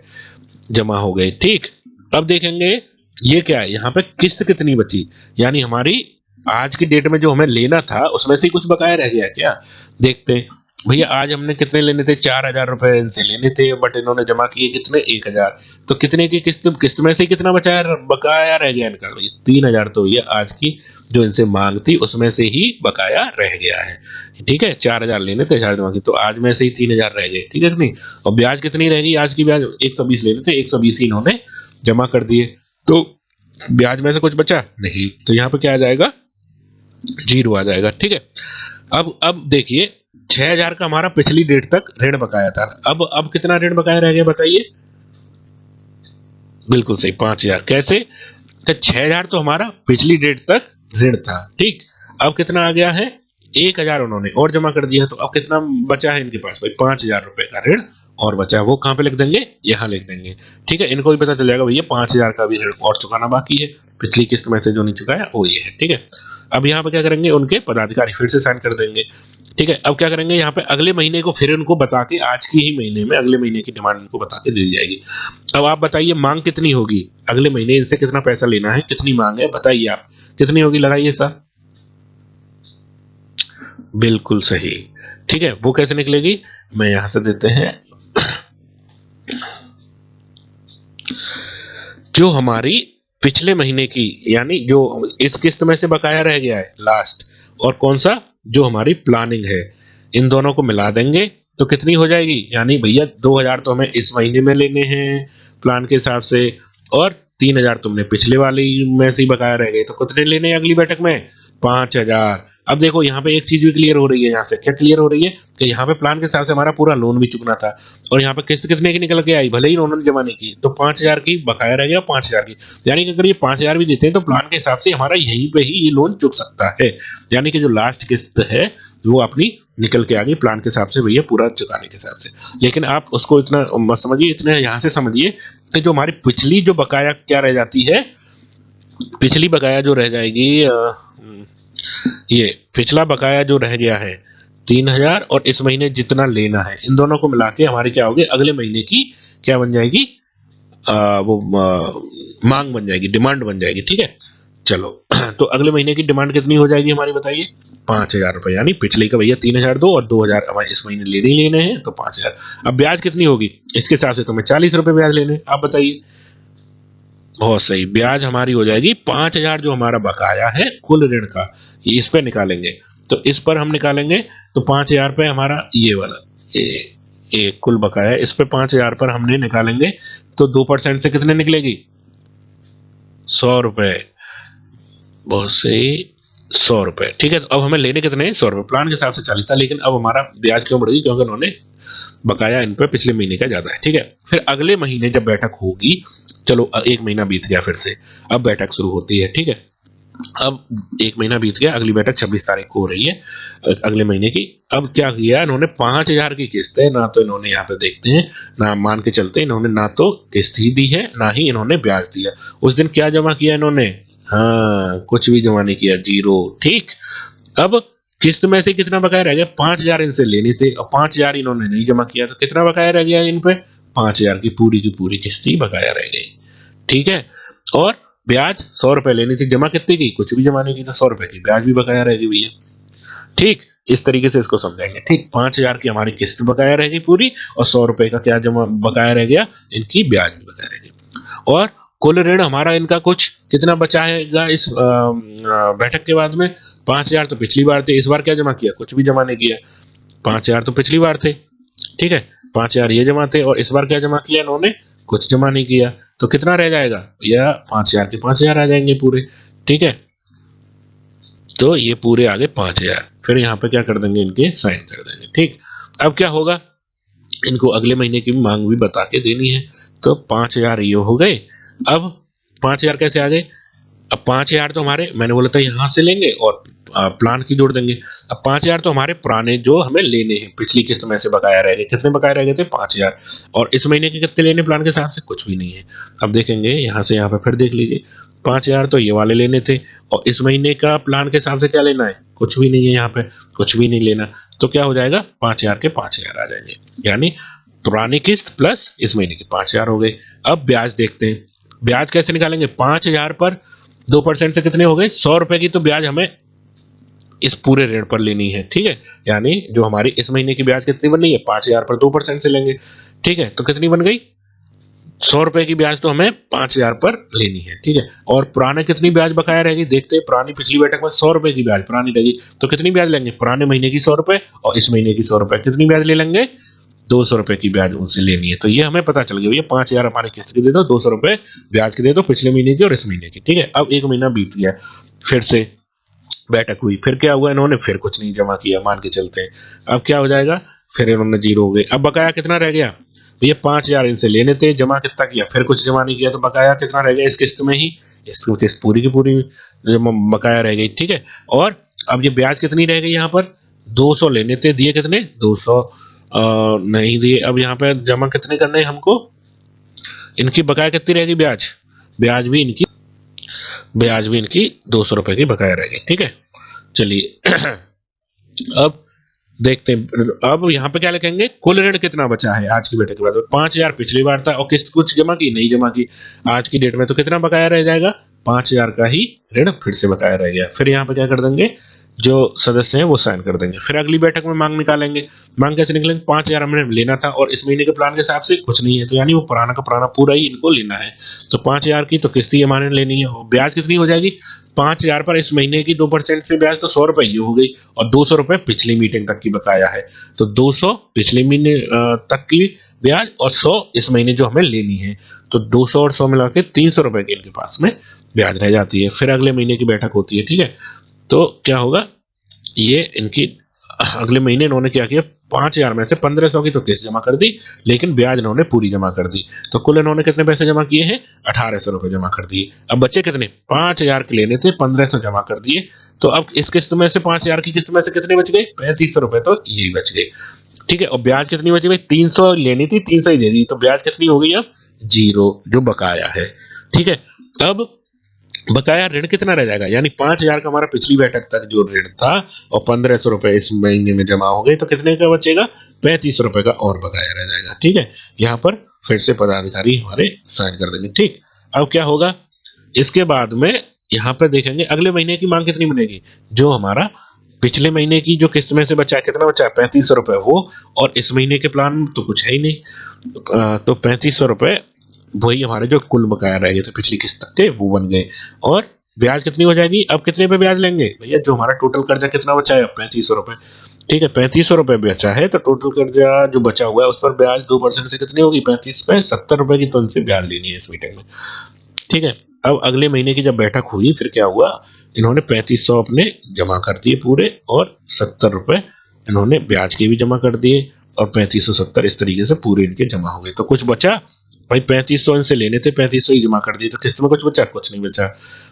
जमा हो गए। ठीक, अब देखेंगे ये क्या है, यहाँ पे किस्त कितनी बची, यानी हमारी आज की डेट में जो हमें लेना था उसमें से कुछ बकाया रह गया क्या, देखते हैं। भैया आज हमने कितने लेने थे 4000 रुपए इनसे लेने थे, बट इन्होंने जमा किए कितने 1000, तो कितने की किस्त किस्त में से कितना बचाया बकाया रह गया इनका, 3000 तो ये आज की जो इनसे मांग थी उसमें से ही बकाया रह गया है। ठीक है, 4000 लेने थे 4000 जमा की, तो आज में से ही 3000 रह गए। ठीक है कि नहीं, और ब्याज कितनी रहेगी आज की ब्याज 120 लेने थे 120 ही इन्होंने जमा कर दिए, तो ब्याज में से कुछ बचा नहीं, तो यहाँ पे क्या आ जाएगा 0 आ जाएगा। ठीक है, अब देखिए 6000 का हमारा पिछली डेट तक ऋण बकाया था, अब कितना ऋण बकाया रह गया बताइए, बिल्कुल सही 5000। कैसे, तो 6000 तो हमारा पिछली डेट तक ऋण था। ठीक, अब कितना आ गया है 1000 उन्होंने और जमा कर दिया, तो अब कितना बचा है इनके पास भाई 5000 रुपए का ऋण और बचा है, वो कहाँ पे लिख देंगे, यहाँ लिख देंगे। ठीक है, इनको भी पता चल जाएगा भैया 5000 का भी ऋण और चुकाना बाकी है, पिछली किस्त में से जो नहीं चुकाया वो ये है। ठीक है, अब यहाँ पे क्या करेंगे, उनके पदाधिकारी फिर से साइन कर देंगे। ठीक है, अब क्या करेंगे यहाँ पे अगले महीने को फिर उनको बता के, आज की ही महीने में अगले महीने की डिमांड उनको बता के दे दी जाएगी। अब आप बताइए मांग कितनी होगी, अगले महीने इनसे कितना पैसा लेना है, कितनी मांग है बताइए आप, कितनी होगी लगाइए सर, बिल्कुल सही। ठीक है, वो कैसे निकलेगी, मैं यहां से देते हैं, जो हमारी पिछले महीने की, यानी जो इस किस्त में से बकाया रह गया है लास्ट, और कौन सा जो हमारी प्लानिंग है, इन दोनों को मिला देंगे तो कितनी हो जाएगी, यानी भैया 2000 तो हमें इस महीने में लेने हैं प्लान के हिसाब से, और 3000 तुमने पिछले वाली में से ही बकाया रह गए, तो कितने लेने हैं अगली बैठक में 5000। अब देखो यहाँ पे एक चीज भी क्लियर हो रही है, यहाँ से क्या क्लियर हो रही है कि यहाँ पे प्लान के हिसाब से हमारा पूरा लोन भी चुकना था, और यहाँ पे किस्त कितने की निकल के आई, भले ही उन्होंने जमा नहीं की, तो 5,000 की बकाया रह गया, 5,000 की। यानी कि अगर ये 5,000 भी देते हैं तो प्लान के हिसाब से हमारा यहीं पे ही ये लोन चुक सकता है। यानी कि जो लास्ट किस्त है वो अपनी निकल के आ गई प्लान के हिसाब से, भैया पूरा चुकाने के हिसाब से। लेकिन आप उसको इतना मत समझिए, इतने यहाँ से समझिए कि जो हमारी पिछली जो बकाया क्या रह जाती है, पिछली बकाया जो रह जाएगी, ये पिछला बकाया जो रह गया है 3,000, और इस महीने जितना लेना है, इन दोनों को मिला के हमारी क्या होगी, अगले महीने की क्या बन जाएगी, मांग बन जाएगी, डिमांड बन जाएगी। ठीक है, चलो तो अगले महीने की डिमांड कितनी हो जाएगी हमारी, बताइए, 5,000 रुपए। यानी पिछले का भैया 3,000 दो, और 2,000 हमारे इस महीने लेने ही लेने हैं, तो 5,000। अब ब्याज कितनी होगी इसके हिसाब से, तुम्हें 40 रुपए ब्याज लेने, आप बताइए। बहुत सही, ब्याज हमारी हो जाएगी 5,000, जो हमारा बकाया है कुल ऋण का, ये इस पे निकालेंगे। तो इस पर हम निकालेंगे, तो 5,000 पे हमारा ये वाला कुल बकाया, इस पे 5,000 पर हमने निकालेंगे, तो 2% से कितने निकलेगी, 100 रुपए। बहुत सही, 100 रुपए। ठीक है, तो अब हमें लेने कितने हैं, 100 रुपए। प्लान के हिसाब से 40 था, लेकिन अब हमारा ब्याज क्यों बढ़ गई, क्योंकि उन्होंने बकाया इन पे पिछले महीने का ज्यादा है। ठीक है, फिर अगले महीने जब बैठक होगी, चलो एक महीना बीत गया फिर से, अब बैठक शुरू होती है। ठीक है, अब एक महीना बीत गया, अगली बैठक 26 तारीख को हो रही है अगले महीने की। अब क्या किया इन्होंने, 5,000 की किस्त है ना, तो इन्होंने यहाँ पे देखते हैं ना, मान के चलते इन्होंने ना तो किस्त ही दी है, ना ही इन्होंने ब्याज दिया। उस दिन क्या जमा किया इन्होंने, हाँ कुछ भी जमा नहीं किया, जीरो। ठीक, अब किस्त में से कितना बकाया रह गया, 5,000 इनसे लेने थे, और 5,000 इन्होंने नहीं जमा किया, तो कितना बकाया रह गया इन पे, 5,000 की पूरी किस्त ही बकाया रह गई। ठीक है, और ब्याज 100 रुपए लेनी थी, जमा कितनी की, कुछ भी जमा नहीं की, तो 100 रुपए की ब्याज भी बकाया रहेगी भैया। ठीक, इस तरीके से इसको समझाएंगे। ठीक, 5,000 की हमारी किस्त बकाया रहेगी पूरी, और 100 रुपए का क्या जमा बकाया रह गया, इनकी ब्याज भी बकाया रहेगी। और कुल ऋण हमारा इनका कुछ कितना बचाएगा इस बैठक के बाद में, 5,000 तो पिछली बार थे, इस बार क्या जमा किया, कुछ भी जमा नहीं किया। 5,000 तो पिछली बार थे, ठीक है, 5,000 ये जमा थे, और इस बार क्या जमा किया इन्होंने, कुछ जमा नहीं किया, तो कितना रह जाएगा, या 5,000 के 5,000 आ जाएंगे पूरे। ठीक है, तो ये पूरे आ गए 5,000, फिर यहाँ पे क्या कर देंगे, इनके साइन कर देंगे। ठीक, अब क्या होगा, इनको अगले महीने की मांग भी बता के देनी है, तो 5,000 ये हो गए। अब 5,000 कैसे आ गए, अब 5,000 तो हमारे, मैंने बोला था यहाँ से लेंगे और प्लान की जोड़ देंगे। अब 5,000 तो हमारे पुराने जो हमें लेने हैं, पिछली किस्त में से बकाया रह गए, कितने बकाया रह गए थे, 5,000, और इस महीने के कितने लेने प्लान के हिसाब से, कुछ भी नहीं है। अब देखेंगे यहाँ से यहाँ पे, फिर देख लीजिए, 5,000 तो ये वाले लेने थे, और इस महीने का प्लान के हिसाब से क्या लेना है, कुछ भी नहीं है, यहाँ पे कुछ भी नहीं लेना, तो क्या हो जाएगा, 5,000 के 5,000 आ जाएंगे, यानी पुरानी किस्त प्लस इस महीने की 5,000 हो गए। अब ब्याज देखते हैं, ब्याज कैसे निकालेंगे, 5,000 पर 2% से कितने हो गए, 100 रुपए की तो ब्याज हमें इस पूरे ऋण पर लेनी है। ठीक है, यानी जो हमारी इस महीने की ब्याज कितनी बन रही है, 5,000 पर 2% से लेंगे। ठीक है, तो कितनी बन गई, 100 रुपए की ब्याज तो हमें 5,000 पर लेनी है। ठीक है, और पुराने कितनी ब्याज बकाया रहेगी, देखते हैं, पुरानी पिछली बैठक में 100 रुपए की ब्याज पुरानी रहेगी, तो कितनी ब्याज लेंगे, पुराने महीने की 100 रुपए, और इस महीने की 100 रुपए, कितनी ब्याज ले लेंगे, 200 रुपए की ब्याज उनसे लेनी है। तो ये हमें पता चल गया, भैया 5,000 हमारे किस्त की दे दो, 200 रुपए ब्याज के दे दो, पिछले महीने की और इस महीने की। ठीक है, अब एक महीना बीत गया, फिर से बैठक हुई, फिर क्या हुआ, इन्होंने फिर कुछ नहीं जमा किया, मान के चलते हैं। अब क्या हो जाएगा, फिर इन्होंने जीरो हो गए। अब बकाया कितना रह गया, भैया 5,000 इनसे लेने थे, जमा कितना किया, फिर कुछ जमा नहीं किया, तो बकाया कितना रह गया इस किस्त में ही, इस किस्त पूरी की पूरी बकाया रह गई। ठीक है, और अब ये ब्याज कितनी रह गई, यहाँ पर 200 लेने थे, दिए कितने, 200 नहीं दिए। अब यहाँ पे जमा कितने करने हैं हमको, इनकी बकाया कितनी रहेगी, ब्याज ब्याज भी इनकी ब्याज भी इनकी 200 रुपए की बकाया रहेगी। ठीक है, चलिए अब देखते हैं, अब यहाँ पे क्या लिखेंगे, कुल ऋण कितना बचा है आज की बैठक के बाद, 5,000 पिछली बार था, और किस्त कुछ जमा की, नहीं जमा की आज की डेट में, तो कितना बकाया रह जाएगा, 5,000 का ही ऋण फिर से बकाया रह गया। फिर यहाँ पे क्या कर देंगे, जो सदस्य हैं वो साइन कर देंगे, फिर अगली बैठक में मांग निकालेंगे। मांग कैसे निकलेंगे, 5,000 हमने लेना था, और इस महीने के प्लान के हिसाब से कुछ नहीं है, तो यानी वो पुराना का पुराना पूरा ही इनको लेना है, तो 5,000 की तो किस्त ही हमारे लेनी है। और ब्याज कितनी हो जाएगी, 5,000 पर इस महीने की 2% से ब्याज, तो 100 रुपए ये हो गई, और 200 रुपए पिछली मीटिंग तक की बकाया है, तो 200 पिछले महीने तक की ब्याज, और 100 इस महीने जो हमें लेनी है, तो 200 और 100 मिला के 300 रुपए की इनके पास में ब्याज रह जाती है। फिर अगले महीने की बैठक होती है। ठीक है, तो क्या होगा, ये इनकी अगले महीने इन्होंने क्या किया, 5,000 में से 1,500 की तो किस्त जमा कर दी, लेकिन ब्याज इन्होंने पूरी जमा कर दी। तो कुल इन्होंने कितने पैसे जमा किए हैं, 1,800 रुपए जमा कर दिए। अब बच्चे कितने, 5,000 के लेने थे, 1,500 जमा कर दिए। तो अब इस किस्त में से 5,000 की किस्त में से कितने बच गए, 3,500 रुपए तो यही बच गए। ठीक है, और ब्याज कितनी बची भाई, 300 लेनी थी, 300 ही दे दी, तो ब्याज कितनी हो गई अब, जीरो, जो बकाया है। ठीक है, अब बकाया ऋण कितना रह जाएगा, यानी 5,000 का हमारा पिछली बैठक तक जो ऋण था और 1,500 रुपए इस महीने में जमा हो गए, तो कितने का बचेगा, 3,500 रुपए का और बकाया रह जाएगा। ठीक है, यहाँ पर फिर से पदाधिकारी हमारे साइन कर देंगे। ठीक, अब क्या होगा, इसके बाद में यहाँ पर देखेंगे अगले महीने की मांग कितनी बनेगी, जो हमारा पिछले महीने की जो किस्त में से बचा है, कितना बचा है, 3,500 रुपए वो, और इस महीने के प्लान में तो कुछ है ही नहीं। तो 3,500 रुपए वही हमारे जो कुल बकाया रह गए थे पिछली किस्त तक के, वो बन गए। और ब्याज कितनी हो जाएगी, अब कितने पे ब्याज लेंगे भैया, जो हमारा टोटल कर्जा कितना बचा है, 3,500 रुपए। ठीक है, 3,500 रुपए बचा है, तो टोटल कर्जा जो बचा हुआ है उस पर ब्याज 2% से कितनी होगी, 35 पे 70 रुपए की तो इनसे ब्याज लेनी है इस मीटिंग में। ठीक है, अब अगले महीने की जब बैठक हुई, फिर क्या हुआ, इन्होंने 3,500 अपने जमा कर दिए पूरे, और 70 रुपए इन्होंने ब्याज के भी जमा कर दिए, और 3570 इस तरीके से पूरे इनके जमा हो गए। तो कुछ बचा भाई, 3,500 इनसे लेने थे, 3,500 ही जमा कर दिए, तो किस्त में कुछ बचा, कुछ नहीं बचा।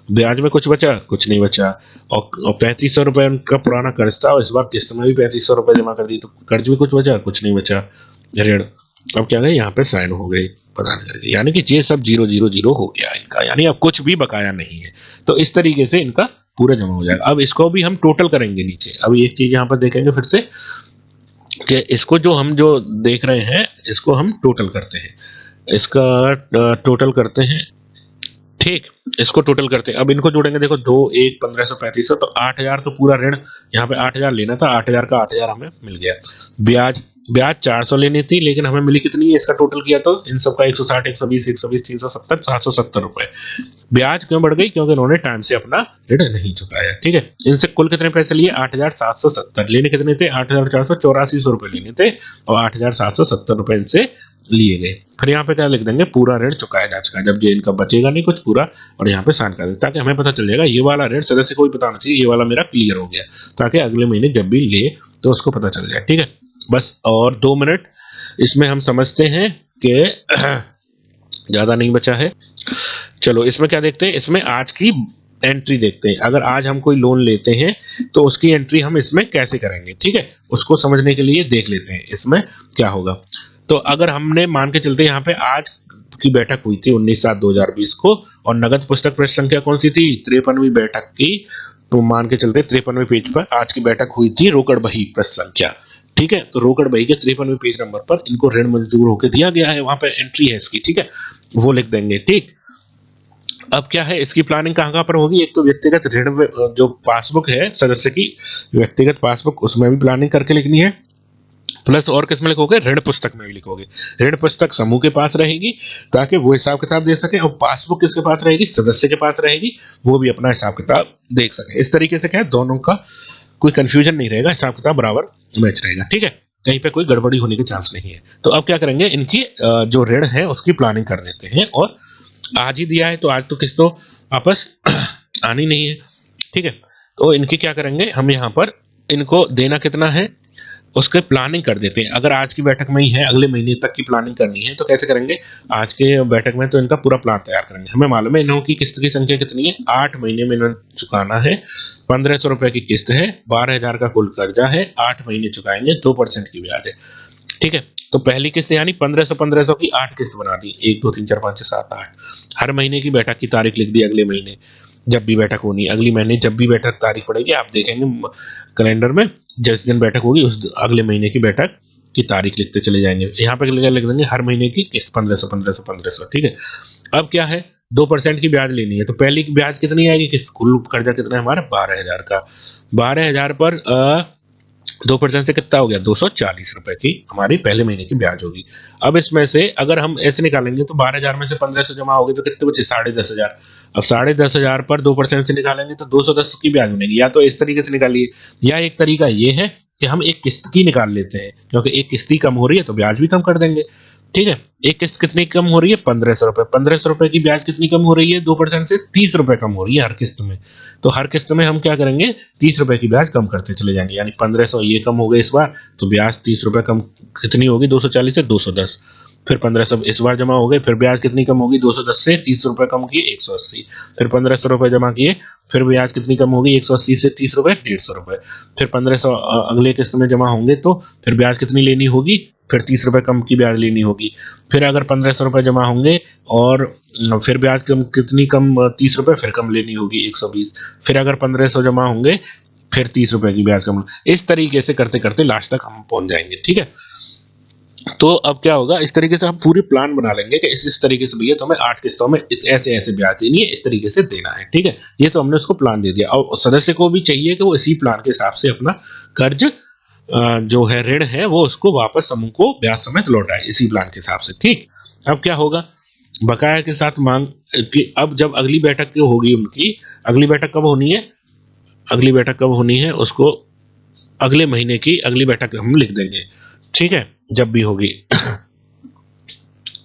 ब्याज में कुछ बचा, कुछ नहीं बचा। और 3,500 रुपए उनका पुराना कर्ज था, और इस बार किस्त में भी 3,500 रुपए जमा कर दिए, तो कर्ज में कुछ बचा, कुछ नहीं बचा, ऋण। अब क्या है, यहाँ पे साइन हो गए पदाधिकारी, यानी कि ये सब 0,0,0 हो गया इनका, यानी अब कुछ भी बकाया नहीं है। तो इस तरीके से इनका पूरा जमा हो जाएगा। अब इसको भी हम टोटल करेंगे नीचे। अब एक चीज यहाँ पर देखेंगे फिर से, कि इसको जो हम जो देख रहे हैं, इसको हम टोटल करते हैं, इसका टोटल करते हैं। ठीक, इसको टोटल करते हैं। अब इनको जोड़ेंगे, देखो 2, 1, 1,500, 3,500, तो 8,000 तो पूरा ऋण, यहाँ पे 8,000 लेना था, 8,000 का 8,000 हमें मिल गया। ब्याज, ब्याज 400 लेनी थी, लेकिन हमें मिली कितनी है, इसका टोटल किया तो इन सबका 160, 120, 120, 370, 770 रुपए। ब्याज क्यों बढ़ गई, क्योंकि इन्होंने टाइम से अपना ऋण नहीं चुकाया। ठीक है, इनसे कुल कितने पैसे लिए, 8,770, लेने कितने थे, 8,484 रुपए लेने थे, और 8,770 रुपए इनसे लिए गए। फिर यहाँ पे क्या लिख देंगे, पूरा ऋण चुकाया जा चुका है, जब ये इनका बचेगा नहीं कुछ पूरा, और यहाँ पे साइन कर देंगे, ताकि हमें पता चल जाएगा ये वाला ऋण सदस्य को भी पता होना चाहिए, ये वाला मेरा क्लियर हो गया, ताकि अगले महीने जब भी ले तो उसको पता चल जाए। ठीक है, बस और 2 मिनट इसमें हम समझते हैं कि ज्यादा नहीं बचा है। चलो इसमें क्या देखते हैं, इसमें आज की एंट्री देखते हैं। अगर आज हम कोई लोन लेते हैं तो उसकी एंट्री हम इसमें कैसे करेंगे, ठीक है, उसको समझने के लिए देख लेते हैं इसमें क्या होगा। तो अगर हमने मान के चलते यहाँ पे आज की बैठक हुई थी 19/7/2020 को, और नगद पुस्तक पृष्ठ संख्या कौन सी थी, 53वीं बैठक की, तो मान के चलते 53वें पेज पर आज की बैठक हुई थी, रोकड़ बही पृष्ठ संख्या। ठीक है, तो रोकड़ बही के 53वें पेज नंबर पर इनको ऋण मंजूर होकर दिया गया है, वहां पर एंट्री है इसकी। ठीक है, वो लिख देंगे। ठीक, अब क्या है, इसकी प्लानिंग कहाँ कहाँ पर होगी, एक तो व्यक्तिगत ऋण जो पासबुक है सदस्य की, व्यक्तिगत पासबुक, उसमें भी प्लानिंग करके लिखनी है, प्लस और किस में लिखोगे, ऋण पुस्तक में भी लिखोगे। ऋण पुस्तक समूह के पास रहेगी, ताकि वो हिसाब किताब दे सके, और पासबुक किसके पास रहेगी, सदस्य के पास रहेगी, वो भी अपना हिसाब किताब देख सके। इस तरीके से क्या है, दोनों का कोई कंफ्यूजन नहीं रहेगा, हिसाब किताब बराबर मैच रहेगा। ठीक है, कहीं पे कोई गड़बड़ी होने के चांस नहीं है। तो अब क्या करेंगे, इनकी जो ऋण है उसकी प्लानिंग कर लेते हैं, और आज ही दिया है तो आज तो किस्त तो वापस आनी नहीं है। ठीक है, तो इनकी क्या करेंगे, हम यहाँ पर इनको देना कितना है उसके प्लानिंग कर देते हैं। अगर आज की बैठक में ही है, अगले महीने तक की प्लानिंग करनी है, तो कैसे करेंगे, आज के बैठक में तो इनका पूरा प्लान तैयार करेंगे। हमें मालूम है इन्हों की किस्त की संख्या कितनी है, 8 महीने में इन्होंने चुकाना है, 1,500 रुपए की किस्त है, 12,000 का कुल कर्जा है, 8 महीने चुकाएंगे, 2% की ब्याज है। ठीक है, तो पहली किस्त यानी 1,500 की 8 किस्त बना दी, 1, 2, 3, 4, 5, 6, 7, 8। हर महीने की बैठक की तारीख लिख दी, अगले महीने जब भी बैठक होनी, अगली महीने जब भी बैठक तारीख पड़ेगी, आप देखेंगे कैलेंडर में, जिस दिन बैठक होगी उस अगले महीने की बैठक की तारीख लिखते चले जाएंगे। यहाँ पे लिख देंगे हर महीने की किस्त 1,500, 1,500, 1,500। ठीक है, अब क्या है, 2% की ब्याज लेनी है, तो पहली की ब्याज कितनी आएगी, किस्त कुल कर्जा कितना है हमारा, 12,000 का। 12,000 पर 2% से कितना हो गया, 240 रुपए की हमारी पहले महीने की ब्याज होगी। अब इसमें से अगर हम ऐसे निकालेंगे तो 12,000 में से 1,500 जमा हो गए तो कितने बचे, 10,500। अब 10,500 पर 2% से निकालेंगे तो 210 की ब्याज बनेगी। या तो इस तरीके से निकालिए, या एक तरीका ये है कि हम एक किस्त की निकाल लेते हैं, क्योंकि एक किस्ती कम हो रही है तो ब्याज भी कम कर देंगे। ठीक है। एक किस्त कितनी कम हो रही है? 1500 रुपए। 1500 रुपए की ब्याज कितनी कम हो रही है 2% से? 30 रुपए कम हो रही है हर किस्त में। तो हर किस्त में हम क्या करेंगे, 30 रुपए की ब्याज कम करते चले जाएंगे। यानी 1500 ये कम हो गए इस बार, तो ब्याज 30 रुपए कम कितनी होगी, 240 से 210। फिर 1500 इस बार जमा हो गए, फिर ब्याज कितनी कम होगी, 210 से 30 रुपए कम किए 180। फिर 1500 रुपए जमा किए, फिर ब्याज कितनी कम होगी, 180 से 30 रुपए 150 रुपए। फिर 1500 अगले किस्त में जमा होंगे तो फिर ब्याज कितनी लेनी होगी, फिर 30 रुपए कम की ब्याज लेनी होगी। फिर अगर 1500 रुपए जमा होंगे और फिर ब्याज कम कितनी कम, 30 रुपए फिर कम लेनी होगी 120। फिर अगर 1500 जमा होंगे फिर 30 रुपए की ब्याज कम। इस तरीके से करते करते लास्ट तक हम पहुंच जाएंगे। ठीक है, तो अब क्या होगा, इस तरीके से हम पूरी प्लान बना लेंगे कि इस तरीके से भैया तुम्हें 8 किस्तों में ऐसे ऐसे ब्याज देनी है, इस तरीके से देना है। ठीक है, ये तो हमने उसको प्लान दे दिया। और सदस्य को भी चाहिए कि वो इसी प्लान के हिसाब से अपना कर्ज जो है, ऋण है, वो उसको वापस समूह को ब्याज समेत लौटाए इसी प्लान के हिसाब से। ठीक, अब क्या होगा, बकाया के साथ मांग कि अब जब अगली बैठक होगी उनकी, अगली बैठक कब होनी है, अगली बैठक कब होनी है उसको अगले महीने की अगली बैठक हम लिख देंगे। ठीक है, जब भी होगी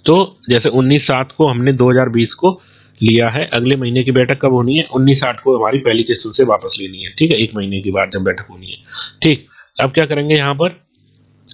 तो जैसे 19/7 को हमने 2020 को लिया है, अगले महीने की बैठक कब होनी है, 19/8 को हमारी पहली किस्त से वापस लेनी है। ठीक है, एक महीने के बाद जब बैठक होनी है। ठीक, अब क्या करेंगे, यहाँ पर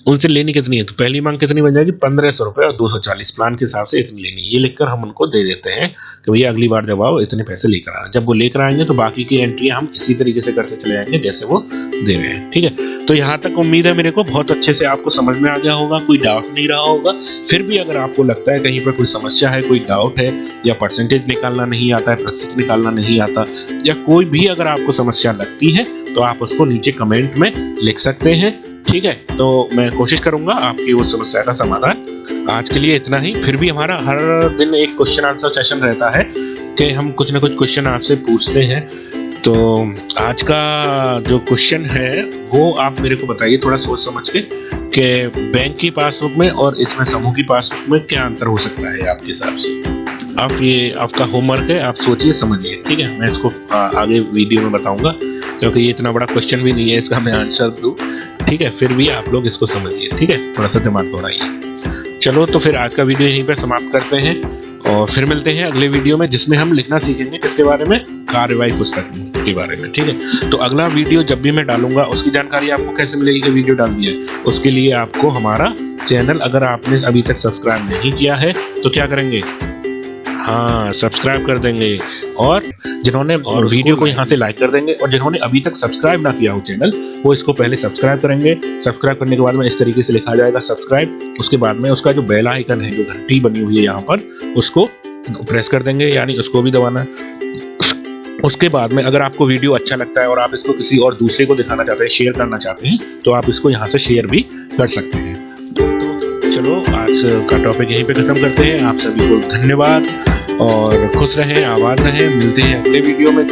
उनसे लेनी कितनी है, तो पहली मांग कितनी बन जाएगी, 1500 रुपए और 240 प्लान के हिसाब से इतनी लेनी है। ये लिखकर हम उनको दे देते हैं कि भैया अगली बार जब आओ इतने पैसे लेकर आना। जब वो लेकर आएंगे तो बाकी की एंट्रियां हम इसी तरीके से करते चले जाएंगे जैसे वो दे रहे हैं। ठीक है, तो यहाँ तक उम्मीद है मेरे को बहुत अच्छे से आपको समझ में आ गया होगा, कोई डाउट नहीं रहा होगा। फिर भी अगर आपको लगता है कहीं पर कोई समस्या है, कोई डाउट है, या परसेंटेज निकालना नहीं आता है, प्रतिशत निकालना नहीं आता, या कोई भी अगर आपको समस्या लगती है तो आप उसको नीचे कमेंट में लिख सकते हैं। ठीक है, तो मैं कोशिश करूंगा आपकी उस समस्या का समाधान। आज के लिए इतना ही। फिर भी हमारा हर दिन एक क्वेश्चन आंसर सेशन रहता है कि हम कुछ ना कुछ क्वेश्चन आपसे पूछते हैं। तो आज का जो क्वेश्चन है वो आप मेरे को बताइए थोड़ा सोच समझ के कि बैंक की पासबुक में और इसमें समूह की पासबुक में क्या अंतर हो सकता है आपके हिसाब से। आप ये आपका होमवर्क है, आप सोचिए समझिए। ठीक है, मैं इसको आगे वीडियो में बताऊंगा क्योंकि ये इतना बड़ा क्वेश्चन भी नहीं है इसका मैं आंसर दूं। ठीक है, फिर भी आप लोग इसको समझिए। ठीक है, थोड़ा सा दिमाग दौड़ाइए। चलो तो फिर आज का वीडियो यहीं पर समाप्त करते हैं और फिर मिलते हैं अगले वीडियो में जिसमें हम लिखना सीखेंगे किसके बारे में, कार्यवाही पुस्तक के बारे में। ठीक है, तो अगला वीडियो जब भी मैं डालूंगा उसकी जानकारी आपको कैसे मिलेगी कि वीडियो डाल दिया है, उसके लिए आपको हमारा चैनल अगर आपने अभी तक सब्सक्राइब नहीं किया है तो क्या करेंगे, हाँ सब्सक्राइब कर देंगे। और जिन्होंने और वीडियो को यहाँ से लाइक कर देंगे, और जिन्होंने अभी तक सब्सक्राइब ना किया हो चैनल वो इसको पहले सब्सक्राइब करेंगे। सब्सक्राइब करने के बाद में इस तरीके से लिखा जाएगा सब्सक्राइब, उसके बाद में उसका जो बेल आइकन है, जो घंटी बनी हुई है यहाँ पर, उसको प्रेस कर देंगे, यानी उसको भी दबाना है। उसके बाद में अगर आपको वीडियो अच्छा लगता है और आप इसको किसी और दूसरे को दिखाना चाहते हैं, शेयर करना चाहते हैं, तो आप इसको यहाँ से शेयर भी कर सकते हैं। तो चलो आज का टॉपिक यहीं पे खत्म करते हैं। आप सभी को धन्यवाद और खुश रहें, आबाद रहें। मिलते हैं अगले वीडियो में।